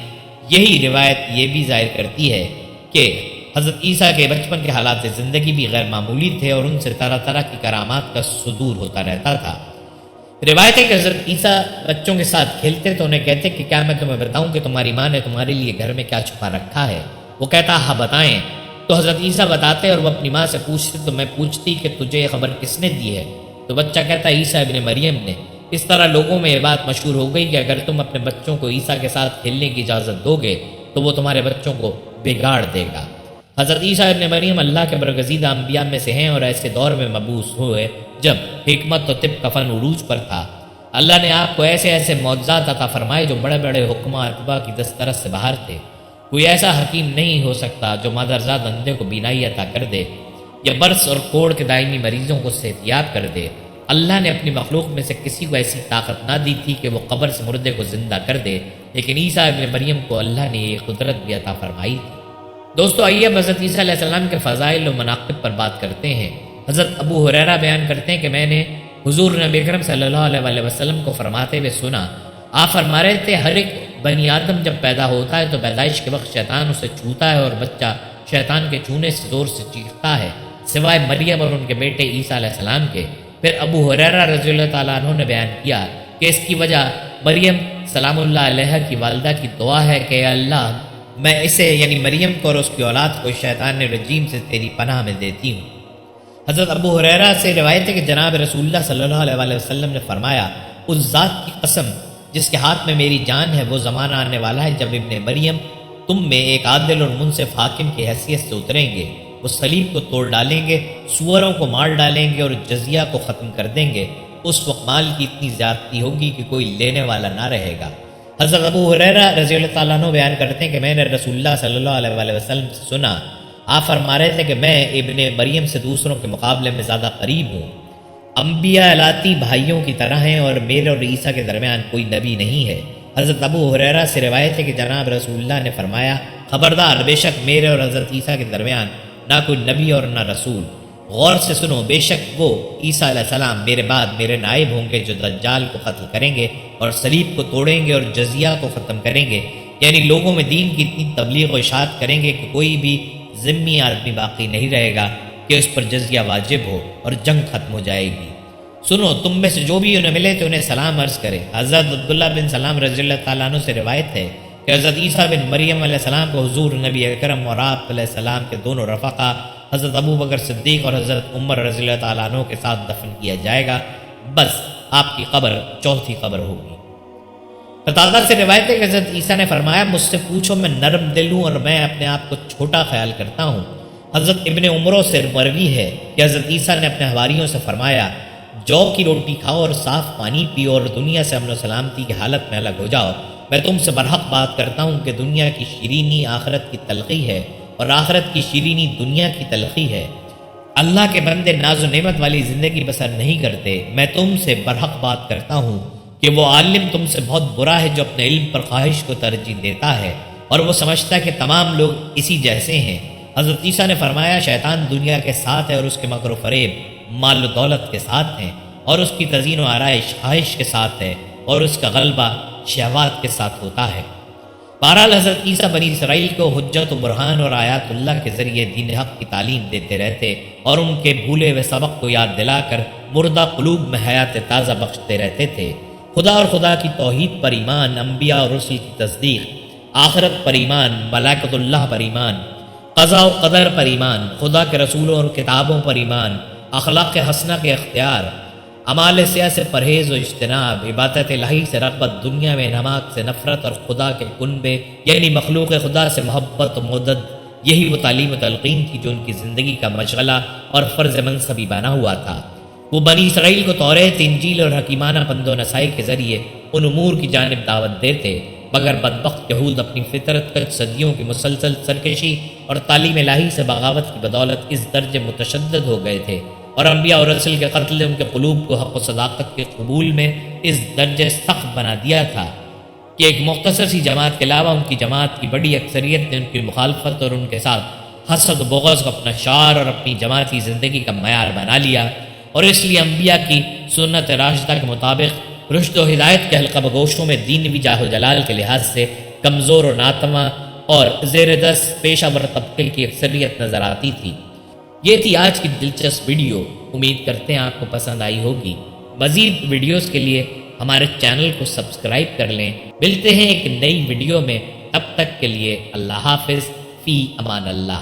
یہی روایت یہ بھی ظاہر کرتی ہے کہ حضرت عیسیٰ کے بچپن کے حالات زندگی بھی غیر معمولی تھے اور ان سے طرح طرح کی کرامات کا صدور ہوتا رہتا تھا۔ روایت ہے کہ حضرت عیسیٰ بچوں کے ساتھ کھیلتے تو انہیں کہتے کہ کیا میں تمہیں بتاؤں کہ تمہاری ماں نے تمہارے لیے گھر میں کیا چھپا رکھا ہے؟ وہ کہتا ہاں بتائیں۔ تو حضرت عیسیٰ بتاتے اور وہ اپنی ماں سے پوچھتے تو میں پوچھتی کہ تجھے یہ خبر کس نے دی ہے؟ تو بچہ کہتا عیسیٰ ابن مریم نے۔ اس طرح لوگوں میں یہ بات مشہور ہو گئی کہ اگر تم اپنے بچوں کو عیسیٰ کے ساتھ کھیلنے کی اجازت دو گے تو وہ تمہارے بچوں کو بگاڑ دے گا۔ حضرت عیسیٰ ابن مریم اللہ کے برگزیدہ انبیاء میں سے ہیں اور ایسے دور میں مبعوث ہوئے جب حکمت و طب کا فن عروج پر تھا۔ اللہ نے آپ کو ایسے ایسے معجزات عطا فرمائے جو بڑے بڑے حکماں اتباع کی دسترس سے باہر تھے۔ کوئی ایسا حکیم نہیں ہو سکتا جو مادرزاد اندھے کو بینائی عطا کر دے یا برس اور کوڑ کے دائمی مریضوں کو صحت یاب کر دے۔ اللہ نے اپنی مخلوق میں سے کسی کو ایسی طاقت نہ دی تھی کہ وہ قبر سے مردے کو زندہ کر دے، لیکن عیسیٰ ابن مریم کو اللہ نے یہ قدرت بھی عطا فرمائی تھی۔ دوستو آئیے اب حضرت عیسیٰ علیہ السلام کے فضائل و مناقب پر بات کرتے ہیں۔ حضرت ابو ہریرہ بیان کرتے ہیں کہ میں نے حضور نبی اکرم صلی اللہ علیہ وسلم کو فرماتے ہوئے سنا، آپ فرما رہے تھے ہر ایک بنی آدم جب پیدا ہوتا ہے تو پیدائش کے وقت شیطان اسے چھوتا ہے اور بچہ شیطان کے چھونے سے زور سے چیختا ہے، سوائے مریم اور ان کے بیٹے عیسیٰ علیہ السلام کے۔ پھر ابو ہریرہ رضی اللہ تعالیٰ عنہ نے بیان کیا کہ اس کی وجہ مریم سلام اللہ علیہ کی والدہ کی دعا ہے کہ اے اللہ میں اسے یعنی مریم کو اور اس کی اولاد کو شیطان رجیم سے تیری پناہ میں دیتی ہوں۔ حضرت ابو ہریرہ سے روایت ہے کہ جناب رسول اللہ صلی اللہ علیہ وسلم نے فرمایا، اس ذات کی قسم جس کے ہاتھ میں میری جان ہے، وہ زمانہ آنے والا ہے جب ابن مریم تم میں ایک عادل اور منصف حاکم کی حیثیت سے اتریں گے، وہ صلیب کو توڑ ڈالیں گے، سوروں کو مار ڈالیں گے اور جزیہ کو ختم کر دیں گے۔ اس وقت مال کی اتنی زیادتی ہوگی کہ کوئی لینے والا نہ رہے گا۔ حضرت ابو ہریرہ رضی اللہ تعالیٰ عنہ بیان کرتے ہیں کہ میں نے رسول اللہ صلی اللہ علیہ وسلم سے سنا، آپ فرما رہے تھے کہ میں ابن مریم سے دوسروں کے مقابلے میں زیادہ قریب ہوں، انبیاء لاتی بھائیوں کی طرح ہیں اور میرے اور عیسیٰ کے درمیان کوئی نبی نہیں ہے۔ حضرت ابو ہریرہ سے روایت ہے کہ جناب رسول اللہ نے فرمایا، خبردار بے شک میرے اور حضرت عیسیٰ کے درمیان نہ کوئی نبی اور نہ رسول۔ غور سے سنو، بے شک وہ عیسیٰ علیہ السلام میرے بعد میرے نائب ہوں گے جو دجال کو قتل کریں گے اور صلیب کو توڑیں گے اور جزیہ کو ختم کریں گے، یعنی لوگوں میں دین کی اتنی تبلیغ و اشاعت کریں گے کہ کوئی بھی ذمی آدمی باقی نہیں رہے گا کہ اس پر جزیہ واجب ہو اور جنگ ختم ہو جائے گی۔ سنو، تم میں سے جو بھی انہیں ملے تو انہیں سلام عرض کرے۔ حضرت عبداللہ بن سلام رضی اللہ تعالیٰ عنہ سے روایت ہے کہ حضرت عیسیٰ بن مریم علیہ السلام کو حضور نبی اکرم اور آپ علیہ السلام کے دونوں رفقا حضرت ابو بکر صدیق اور حضرت عمر رضی اللہ تعالیٰ عنہ کے ساتھ دفن کیا جائے گا، بس آپ کی قبر چوتھی قبر ہوگی۔ قتادہ سے روایت ہے کہ حضرت عیسیٰ نے فرمایا، مجھ سے پوچھو میں نرم دل ہوں اور میں اپنے آپ کو چھوٹا خیال کرتا ہوں۔ حضرت ابن عمرو سے مروی ہے کہ حضرت عیسیٰ نے اپنے حواریوں سے فرمایا، جو کی روٹی کھاؤ اور صاف پانی پیو اور دنیا سے امن و سلامتی کی حالت میں الگ ہو جاؤ۔ میں تم سے برحق بات کرتا ہوں کہ دنیا کی شیرینی آخرت کی تلخی ہے اور آخرت کی شیرینی دنیا کی تلخی ہے۔ اللہ کے بندے ناز و نعمت والی زندگی بسر نہیں کرتے۔ میں تم سے برحق بات کرتا ہوں کہ وہ عالم تم سے بہت برا ہے جو اپنے علم پر خواہش کو ترجیح دیتا ہے اور وہ سمجھتا ہے کہ تمام لوگ اسی جیسے ہیں۔ حضرت عیسیٰ نے فرمایا، شیطان دنیا کے ساتھ ہے اور اس کے مکر و فریب مال و دولت کے ساتھ ہیں اور اس کی تزئین و آرائش خواہش کے ساتھ ہے اور اس کا غلبہ شہوات کے ساتھ ہوتا ہے۔ بہرحال حضرت عیسیٰ بنی اسرائیل کو حجت و برہان اور آیات اللہ کے ذریعے دین حق کی تعلیم دیتے رہتے اور ان کے بھولے ہوئے سبق کو یاد دلا کر مردہ قلوب میں حیات تازہ بخشتے رہتے تھے۔ خدا اور خدا کی توحید پر ایمان، انبیاء اور رسل کی تصدیق، آخرت پر ایمان، ملائکۃ اللہ پر ایمان، قضاء و قدر پر ایمان، خدا کے رسولوں اور کتابوں پر ایمان، اخلاق حسنہ کے اختیار، اعمال سیاہ سے پرہیز و اجتناب، عبادت الہی سے رغبت، دنیا میں نماز سے نفرت اور خدا کے کنبے یعنی مخلوق خدا سے محبت و مدد یہی وہ تعلیم و تلقین تھی جو ان کی زندگی کا مشغلہ اور فرض منصبی بنا ہوا تھا۔ وہ بنی اسرائیل کو توریت، انجیل اور حکیمانہ پند و نصائی کے ذریعے ان امور کی جانب دعوت دیتے، مگر بدبخت یہود اپنی فطرت کا صدیوں کی مسلسل سرکشی اور تعلیم الہی سے بغاوت کی بدولت اس درجے متشدد ہو گئے تھے، اور انبیاء اور رسول کے قتل ان کے قلوب کو حق و صداقت کے قبول میں اس درجے سخت بنا دیا تھا کہ ایک مختصر سی جماعت کے علاوہ ان کی جماعت کی بڑی اکثریت نے ان کی مخالفت اور ان کے ساتھ حسد و بغض کو اپنا شعار اور اپنی جماعتی زندگی کا معیار بنا لیا، اور اس لیے انبیاء کی سنت راشدہ کے مطابق رشد و ہدایت کے حلقہ بگوشوں میں دینوی جاہ و جلال کے لحاظ سے کمزور و ناتواں اور زیر دست پیشہ ور طبقے کی اکثریت نظر آتی تھی۔ یہ تھی آج کی دلچسپ ویڈیو، امید کرتے ہیں آپ کو پسند آئی ہوگی۔ مزید ویڈیوز کے لیے ہمارے چینل کو سبسکرائب کر لیں۔ ملتے ہیں ایک نئی ویڈیو میں، تب تک کے لیے اللہ حافظ، فی امان اللہ۔